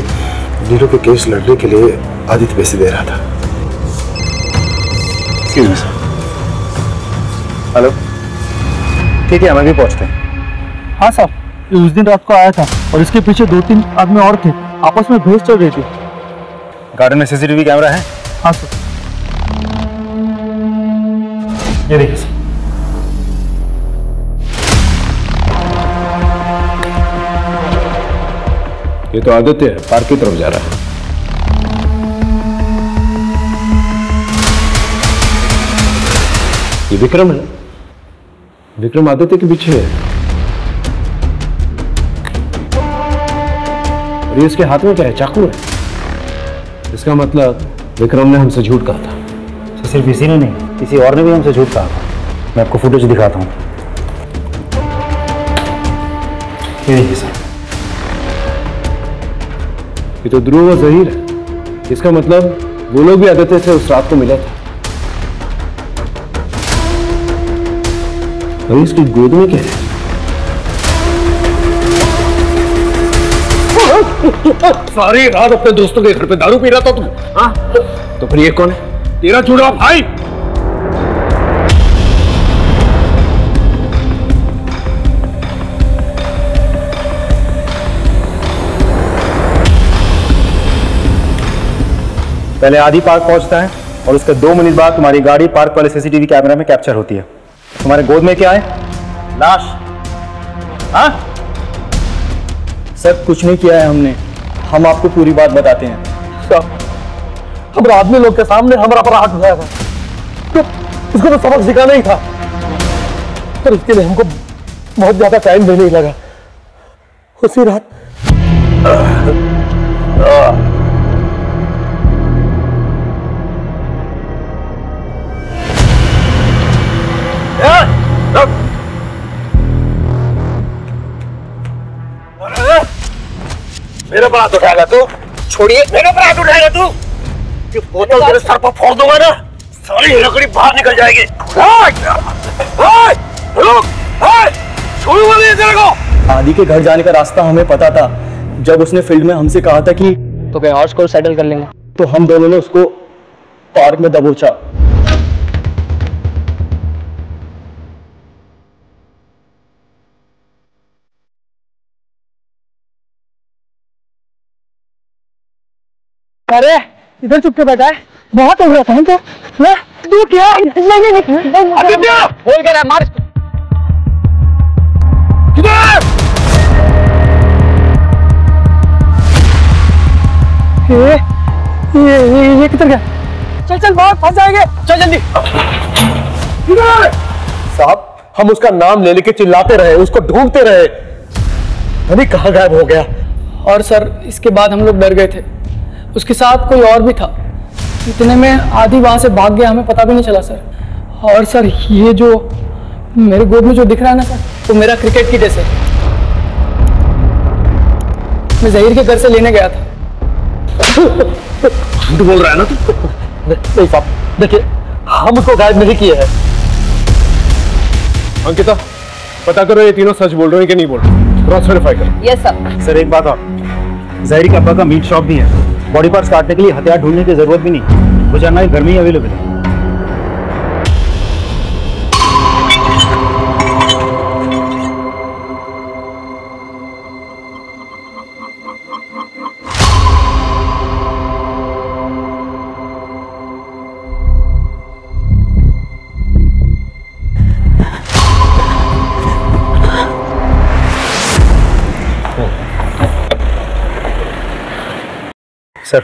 नीलू के केस लड़ने के लिए आदित्य पैसे दे रहा था। हेलो, ठीक है, हम अभी पहुंचते हैं। हाँ साहब, ये उस दिन रात को आया था और इसके पीछे 2-3 आदमी और थे, आपस में बहस चल रही थी। गार्डन में सीसीटीवी कैमरा है? हाँ सर। ये देखिए सर। ये तो आदित्य है, पार्क की तरफ जा रहा है। ये विक्रम है, विक्रम आदित्य के पीछे है और ये इसके हाथ में क्या है? चाकू है। इसका मतलब विक्रम ने हमसे झूठ कहा था। तो सिर्फ इसी ने नहीं, किसी और ने भी हमसे झूठ कहा था। मैं आपको फुटेज दिखाता हूँ। ये देखिए सर, ये तो ध्रुव और जहीर है। इसका मतलब वो लोग भी आदित्य से उस रात को मिले थे। और इसकी गोद में क्या है? सारी रात अपने दोस्तों के घर पे दारू पी रहा था तुम? हाँ? तो फिर ये कौन है? तेरा जुड़वा भाई। पहले आदि पार्क पहुंचता है, और उसके 2 मिनट बाद तुम्हारी गाड़ी पार्क वाले सीसीटीवी कैमरा में कैप्चर होती है। तुम्हारे गोद में क्या है? लाश। हाँ सर कुछ नहीं किया है हमने, हम आपको पूरी बात बताते हैं। हमारे आदमी लोग के सामने हमारा पर हाथ उठाया था, तो उसको तो सबक सिखाना ही था, पर उसके लिए हमको बहुत ज्यादा टाइम भी नहीं लगा। उसी रात मेरे पर हाथ उठाएगा तू? छोड़िए, मेरे पर हाथ उठाएगा तू? कि बोतल तेरे सर पर फोड़ दूंगा ना, सारी लकड़ी बाहर निकल जाएगी। छोड़ूंगा नहीं तेरे को। आदि के घर जाने का रास्ता हमें पता था। जब उसने फील्ड में हमसे कहा था कि तो कहीं और को सेटल कर लेंगे, तो हम दोनों ने उसको पार्क में दबोचा। अरे इधर चुप के बैठा है, बहुत हो रहा था क्या? तू क्या? नहीं बोल के रहा, मार इसको। ये किधर गया? चल चल बहुत फंस जाएंगे, चल जल्दी। साहब हम उसका नाम ले लेके चिल्लाते रहे, उसको ढूंढते रहे, अभी कहाँ गायब हो गया। और सर इसके बाद हम लोग डर गए थे, उसके साथ कोई और भी था। इतने में आदि वहां से भाग गया, हमें पता भी नहीं चला सर। और सर ये जो मेरे गोद में जो दिख रहा है ना सर, वो मेरा क्रिकेट किट है सर। मैं जहीर के घर से लेने गया था। झूठ बोल रहा है ना तू? नहीं साहब देखिए, हम उसको गायब नहीं किए हैं। अंकिता पता करो ये तीनों सच बोल रहे हैं कि नहीं बोल रहे, क्रॉस वेरीफाई करो। Yes sir. सर एक बात और, जहरी के अब्बा का मीट शॉप भी है, बॉडी पार्ट्स काटने के लिए हथियार ढूंढने की जरूरत भी नहीं, वो जानना घर में ही अवेलेबल है। सर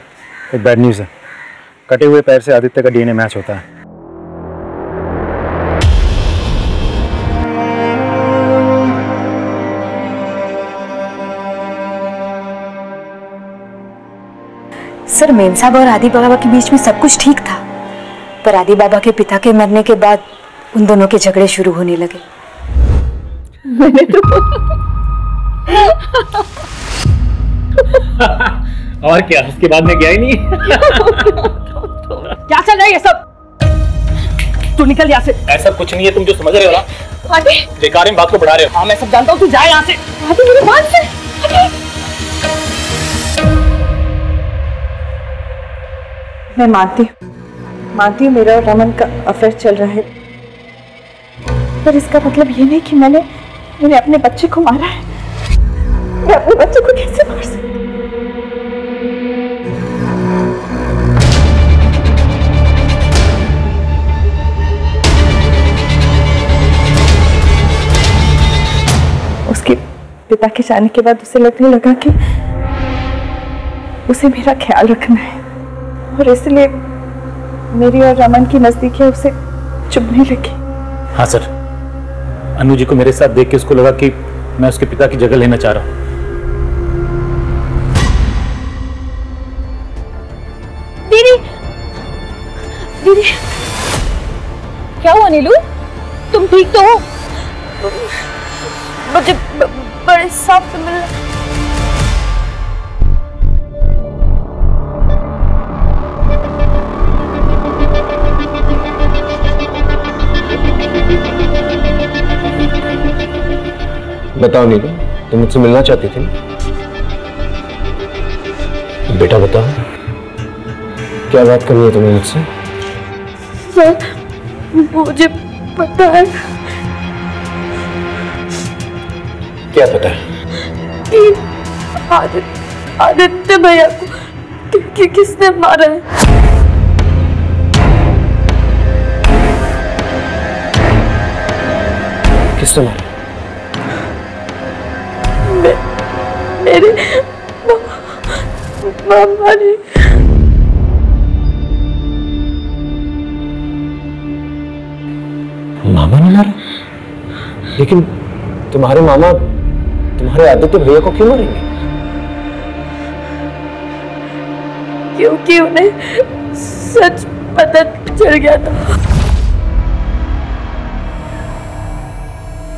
एक बैड न्यूज़ है, कटे हुए पैर से आदित्य का डीएनए मैच होता है। सर मेम साहब और आदि बाबा के बीच में सब कुछ ठीक था, पर आदि बाबा के पिता के मरने के बाद उन दोनों के झगड़े शुरू होने लगे। मैंने तो और क्या, उसके बाद में गया ही नहीं। क्या चल रहा है ये सब? तू निकल यहाँ से। ऐसा कुछ नहीं है, तुम जो समझ रहे हो ना, आदि बेकार में बात को बढ़ा रहे हो। हाँ मैं सब जानता हूँ, तू जा यहाँ से। आदि मेरी बात से। मैं मानती हूँ मेरा और रमन का अफेयर चल रहा है, पर इसका मतलब ये नहीं कि मैंने अपने बच्चे को मारा है। मैं अपने बच्चे को कैसे मार सकती? उसके पिता के जाने के बाद उसे लगने लगा कि उसे मेरा ख्याल रखना है, और इसलिए मेरी और रमन की नजदीकियां उसे चुभने लगी। हाँ सर, अनु जी को मेरे साथ देख के उसको लगा कि मैं उसके पिता की जगह लेना चाह रहा हूँ। दीदी, दीदी क्या हुआ नीलू? तुम ठीक तो हो? मुझे बड़े साहब से मिलना। बताओ नीलू, तुम मुझसे मिलना चाहती थी? बेटा बताओ, क्या बात करनी है तुम्हें मुझसे? सर मुझे पता है। क्या पता है? कि आदित्य भैया को किसने मारा है। किसने मारा? मेरे मामा ने। मामा ने मारा? लेकिन तुम्हारे मामा तुम्हारे आदित्य भैया को क्यों मारेंगे? क्योंकि उन्हें सच पता चल गया था।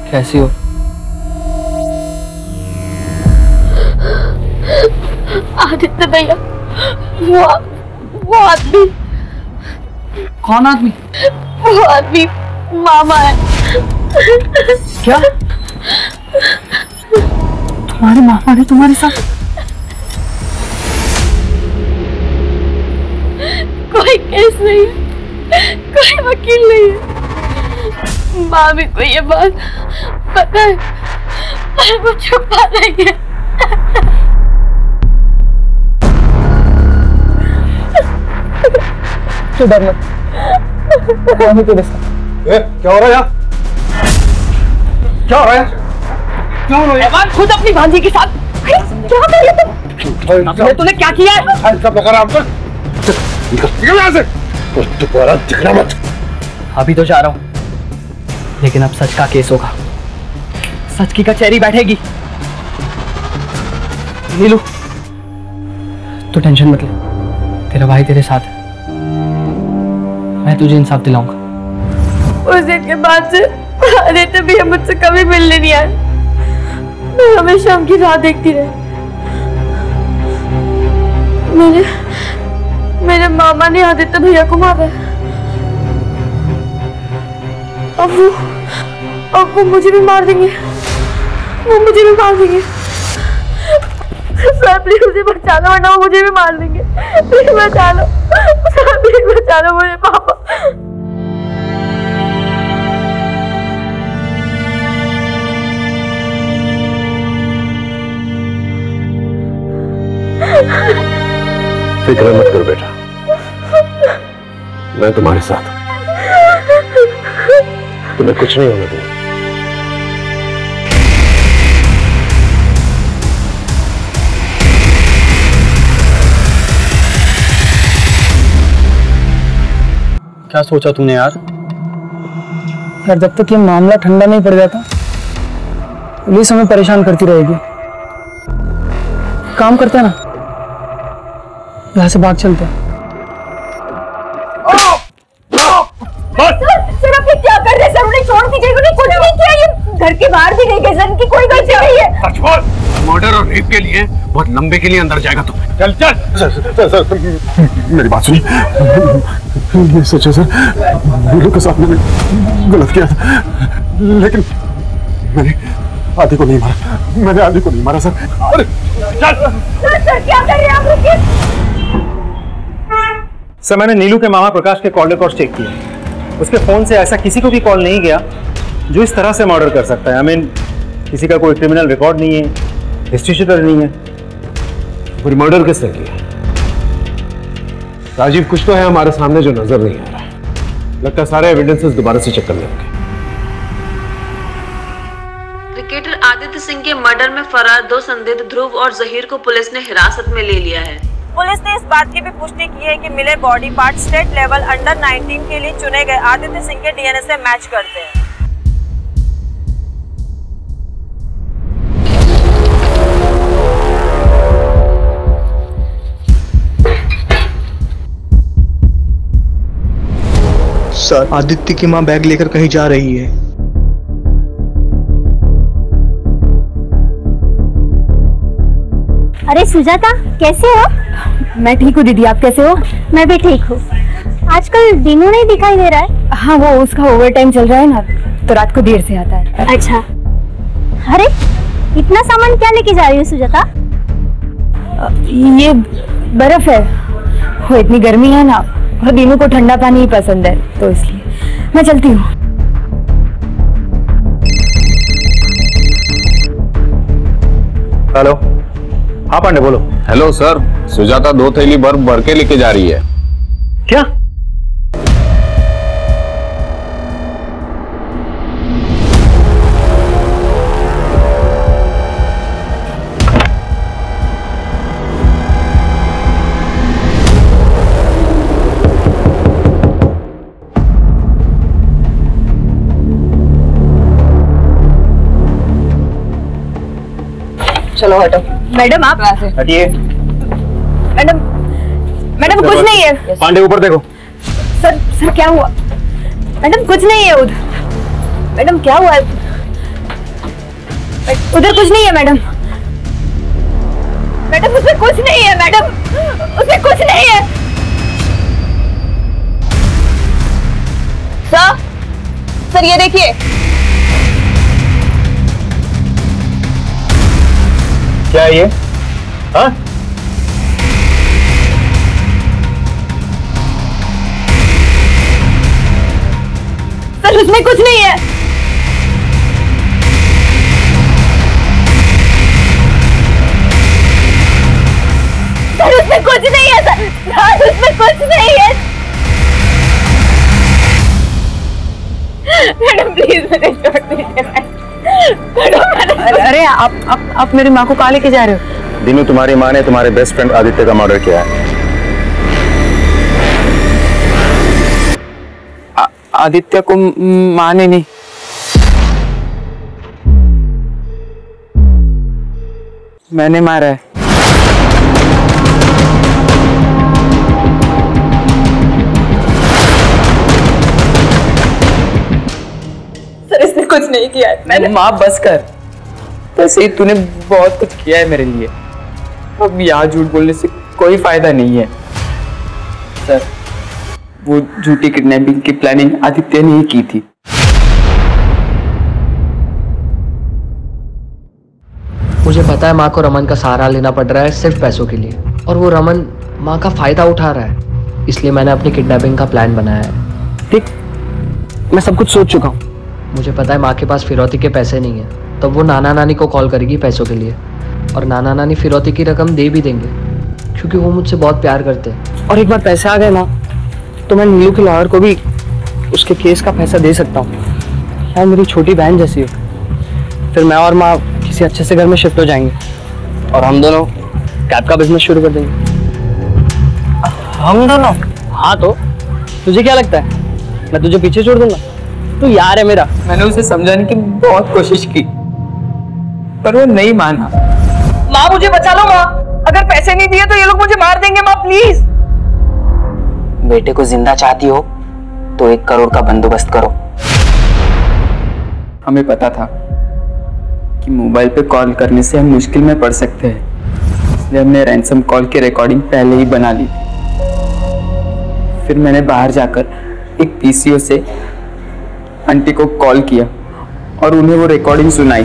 कैसी हो? आदित्य भैया, वो आदमी। कौन आदमी? वो आदमी मामा है। क्या? तुम्हारे मामा ने तुम्हारे साथ? कोई केस नहीं है, कोई वकील नहीं है। मामी को ये बात पता है और वो छुपा रही है। तो डर मत, मामी तेरे साथ। क्या हो रहा है यहाँ? क्या हो रहा है? क्या हो रहा है? खुद अपनी भांजी के साथ क्या कर रहे तुम? तूने क्या किया है? सब लगा रहा निकल यहाँ से। दोबारा दिखना मत। अभी तो जा रहा हूं, लेकिन अब सच का केस होगा, सच की कचहरी बैठेगी। नीलू, तू टेंशन मत ले, तेरा भाई तेरे साथ है, मैं तुझे इंसाफ दिलाऊंगा। उस दिन के बाद से आदित्य भी मुझसे कभी मिलने नहीं आया। मैं हमेशा उनकी राह देखती रही। मेरे मामा ने आदित्य भैया को मारा। अब वो मुझे भी मार देंगे। वो मुझे भी मार देंगे। सर प्लीज मुझे बचा लो, वरना वो मुझे भी मार देंगे। प्लीज बचा लो सर, प्लीज बचा लो मुझे पापा। फिक्र मत करो बेटा, मैं तुम्हारे साथ हूं, तुम्हें कुछ नहीं होने दूंगा। क्या सोचा तूने यार? यार जब तक ये मामला ठंडा नहीं पड़ जाता, पुलिस हमें परेशान करती रहेगी। काम करते हैं ना, यहाँ से भाग चलते हैं। सर आप ये क्या कर रहे हैं? सर उन्हें छोड़ दीजिए, उन्हें कुछ नहीं किया। ये घर के बाहर भी नहीं गए, सर इनकी कोई गलती नहीं है। मर्डर और रेप के लिए बहुत लंबे के लिए अंदर जाएगा तुम। चल चल। सर मेरी बात सुनिए, ये सच है सर, नीलू के साथ मैंने गलत किया था, लेकिन मैंने आदि को नहीं मारा। मैंने आदि को नहीं मारा सर। अरे सर क्या कर रहे हैं आप? रुकिए सर, मैंने नीलू के मामा प्रकाश के कॉल रिकॉर्ड चेक किए। उसके फोन से ऐसा किसी को भी कॉल नहीं गया जो इस तरह से मर्डर कर सकता है। आई मीन किसी का कोई क्रिमिनल रिकॉर्ड नहीं है, हिस्ट्री शीटर नहीं है। फिर मर्डर किसने किया? राजीव, कुछ तो है हमारे सामने जो नजर नहीं आ रहा है। लगता है सारे एविडेंसेस दोबारा से चेक करने होंगे। क्रिकेटर आदित्य सिंह के मर्डर में फरार 2 संदिग्ध ध्रुव और जहीर को पुलिस ने हिरासत में ले लिया है। पुलिस ने इस बात की भी पुष्टि की है कि मिले body part state level under 19 के लिए चुने गए आदित्य सिंह के डीएनए से मैच करते हैं। सर, आदित्य की मां बैग लेकर कहीं जा रही है। अरे सुजाता, कैसे हो? मैं ठीक हूँ दीदी, आप कैसे हो? मैं भी ठीक हूँ। आजकल दिनों नहीं दिखाई दे रहा है। हाँ, वो उसका ओवर टाइम चल रहा है ना, तो रात को देर से आता है। अच्छा, अरे इतना सामान क्या लेके जा रही हो सुजाता? ये बर्फ है, वो इतनी गर्मी है ना, और दिनों को ठंडा पानी ही पसंद है, तो इसलिए मैं चलती हूँ। हेलो, हाँ पांडे बोलो। हेलो सर, सुजाता 2 थैली बर्फ भर के लेके जा रही है। क्या? चलो हटो। मैडम आप हटिए। मैडम मैडम कुछ नहीं है। पांडे ऊपर देखो। सर क्या हुआ? मैडम कुछ नहीं है उधर। मैडम क्या हुआ? उधर कुछ नहीं है मैडम। मैडम उसमें कुछ नहीं है मैडम, उसमें कुछ नहीं है। सर ये देखिए। क्या है ये? हाँ? सर उसमें कुछ नहीं है। सर उसमें कुछ नहीं है। सर उसमें कुछ नहीं है। मैडम प्लीज मुझे छोड़ दीजिए। अरे आप मेरी माँ को कहाँ लेके जा रहे हो? दीनू, तुम्हारी माँ ने तुम्हारे बेस्ट फ्रेंड आदित्य का मर्डर किया है। आदित्य को माँ ने नहीं, मैंने मारा है। सर इसने कुछ नहीं किया है। मैंने माँ बस कर। वैसे ही तूने बहुत कुछ किया है मेरे लिए, अब यहाँ झूठ बोलने से कोई फायदा नहीं है। सर वो झूठी किडनैपिंग की प्लानिंग आदित्य ने ही की थी। मुझे पता है माँ को रमन का सहारा लेना पड़ रहा है सिर्फ पैसों के लिए, और वो रमन माँ का फायदा उठा रहा है, इसलिए मैंने अपनी किडनैपिंग का प्लान बनाया है। ठीक, मैं सब कुछ सोच चुका हूँ। मुझे पता है माँ के पास फिरौती के पैसे नहीं है, तो वो नाना नानी को कॉल करेगी पैसों के लिए, और नाना नानी फिरौती की रकम दे भी देंगे क्योंकि वो मुझसे बहुत प्यार करते हैं। और एक बार पैसे आ गए ना तो मैं नीलू के लॉयर को भी उसके केस का पैसा दे सकता हूँ। शायद मेरी छोटी बहन जैसी हो। फिर मैं और माँ किसी अच्छे से घर में शिफ्ट हो जाएंगे और हम दोनों कैब का बिजनेस शुरू कर देंगे। हम दोनों? हाँ, तो तुझे क्या लगता है मैं तुझे पीछे छोड़ दूंगा? तू यार है मेरा। मैंने उसे समझाने की बहुत कोशिश की पर वो नहीं माना। माँ मुझे बचा लो माँ, अगर पैसे नहीं दिए तो ये लोग मुझे मार देंगे माँ प्लीज। बेटे को जिंदा चाहती हो तो 1 करोड़ का बंदोबस्त करो। हमें पता था कि मोबाइल पे कॉल करने से हम मुश्किल में पड़ सकते हैं, इसलिए हमने रैंसम कॉल की रिकॉर्डिंग पहले ही बना ली। फिर मैंने बाहर जाकर एक पीसीओ से आंटी को कॉल किया और उन्हें वो रिकॉर्डिंग सुनाई।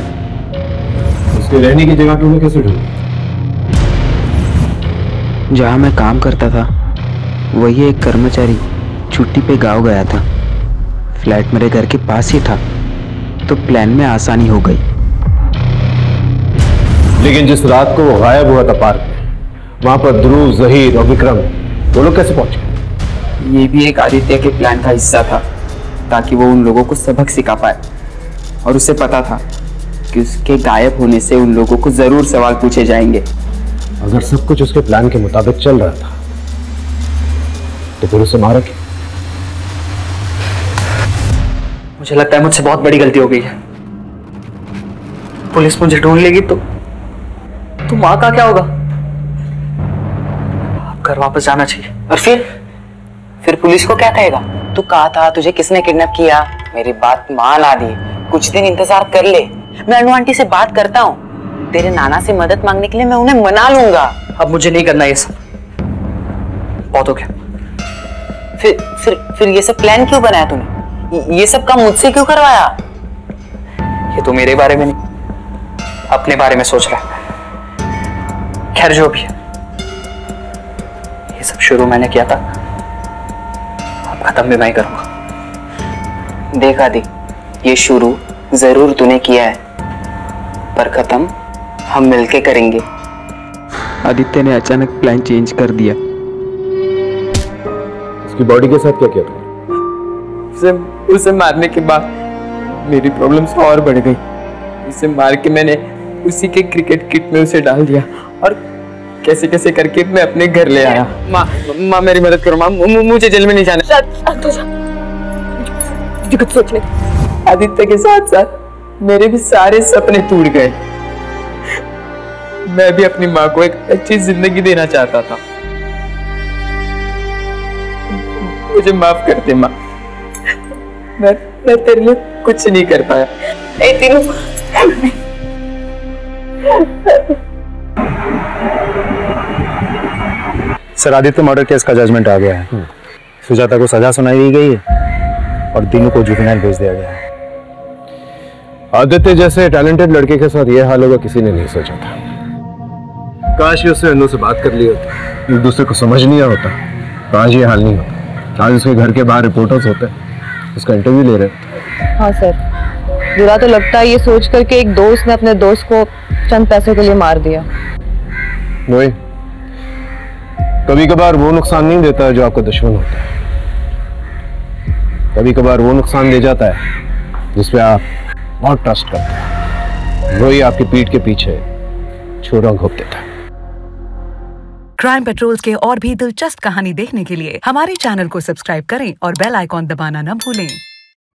उसके रहने की जगह तुमने कैसे ढूंढी? जहाँ मैं काम करता था वही एक कर्मचारी छुट्टी पे गांव गया था। फ्लैट मेरे घर के पास ही था तो प्लान में आसानी हो गई। लेकिन जिस रात को वो गायब हुआ था पार्क में, वहां पर ध्रुव, जहीर और विक्रम वो लोग कैसे पहुंचे? ये भी एक आदित्य के प्लान का हिस्सा था ताकि वो उन लोगों को सबक सिखा पाए, और उसे पता था कि उसके गायब होने से उन लोगों को जरूर सवाल पूछे जाएंगे। अगर सब कुछ उसके प्लान के मुताबिक चल रहा था तो फिर उसे मारा क्यों? मुझे लगता है मुझसे बहुत बड़ी गलती हो गई है। पुलिस मुझे ढूंढ लेगी तो माँ का क्या होगा? अब घर वापस जाना चाहिए। और फिर पुलिस को क्या कहेगा? तू कहा था तुझे किसने किडनैप किया? मेरी बात मान आदि, कुछ दिन इंतजार कर ले। मैं अनु आंटी से बात करता हूँ, तेरे नाना से मदद मांगने के लिए मैं उन्हें मना लूंगा। अब मुझे नहीं करना ये सब, बहुत हो गया। फिर ये सब प्लान क्यों बनाया तूने? ये सब काम मुझसे क्यों करवाया? ये तो मेरे बारे में नहीं, अपने बारे में सोच रहा है। खैर जो भी है, ये सब शुरू मैंने किया था, अब खत्म भी मैं करूंगा। देखा दी, ये शुरू जरूर तूने किया है पर खत्म हम मिलके करेंगे। आदित्य ने अचानक प्लान चेंज कर दिया। उसकी बॉडी के साथ क्या किया तुमने? उसे मारने के बाद मेरी प्रॉब्लम्स और बढ़ गई। उसे मार के मैंने उसी के क्रिकेट किट में उसे डाल दिया और कैसे कैसे करके मैं अपने घर ले आया। माँ मेरी मदद करो माँ, मुझे जेल में नहीं जाना। कुछ सोचने। आदित्य के साथ साथ मेरे भी सारे सपने टूट गए। मैं भी अपनी माँ को एक अच्छी जिंदगी देना चाहता था। मुझे माफ कर दे माँ, मैं तेरे लिए कुछ नहीं कर पाया। सर, आदित्य मर्डर केस का जजमेंट आ गया है। सुजाता को सजा सुनाई दी गई है और दिनू को जुवेनाइल भेज दिया गया है। आदित्य जैसे टैलेंटेड लड़के के साथ यह हाल होगा किसी ने नहीं सोचा था। काश ही उससे अनु से बात कर ली होती, एक दूसरे को समझ लिया होता तो आज ये हाल नहीं होता। आज उसके घर के बाहर रिपोर्टर्स होते, उसका इंटरव्यू ले रहे होते। हाँ सर, बुरा तो लगता है ये सोच कर के एक दोस्त ने अपने दोस्त को चंद पैसों के लिए मार दिया। वही, कभी कभार वो नुकसान नहीं देता है जो आपका दुश्मन होता है, कभी कभार वो नुकसान दे जाता है जिसपे आप बहुत ट्रस्ट करते हैं, वही आपकी पीठ के पीछे छुरा घोंप देता है। क्राइम पेट्रोल्स के और भी दिलचस्प कहानी देखने के लिए हमारे चैनल को सब्सक्राइब करें और बेल आइकॉन दबाना न भूलें।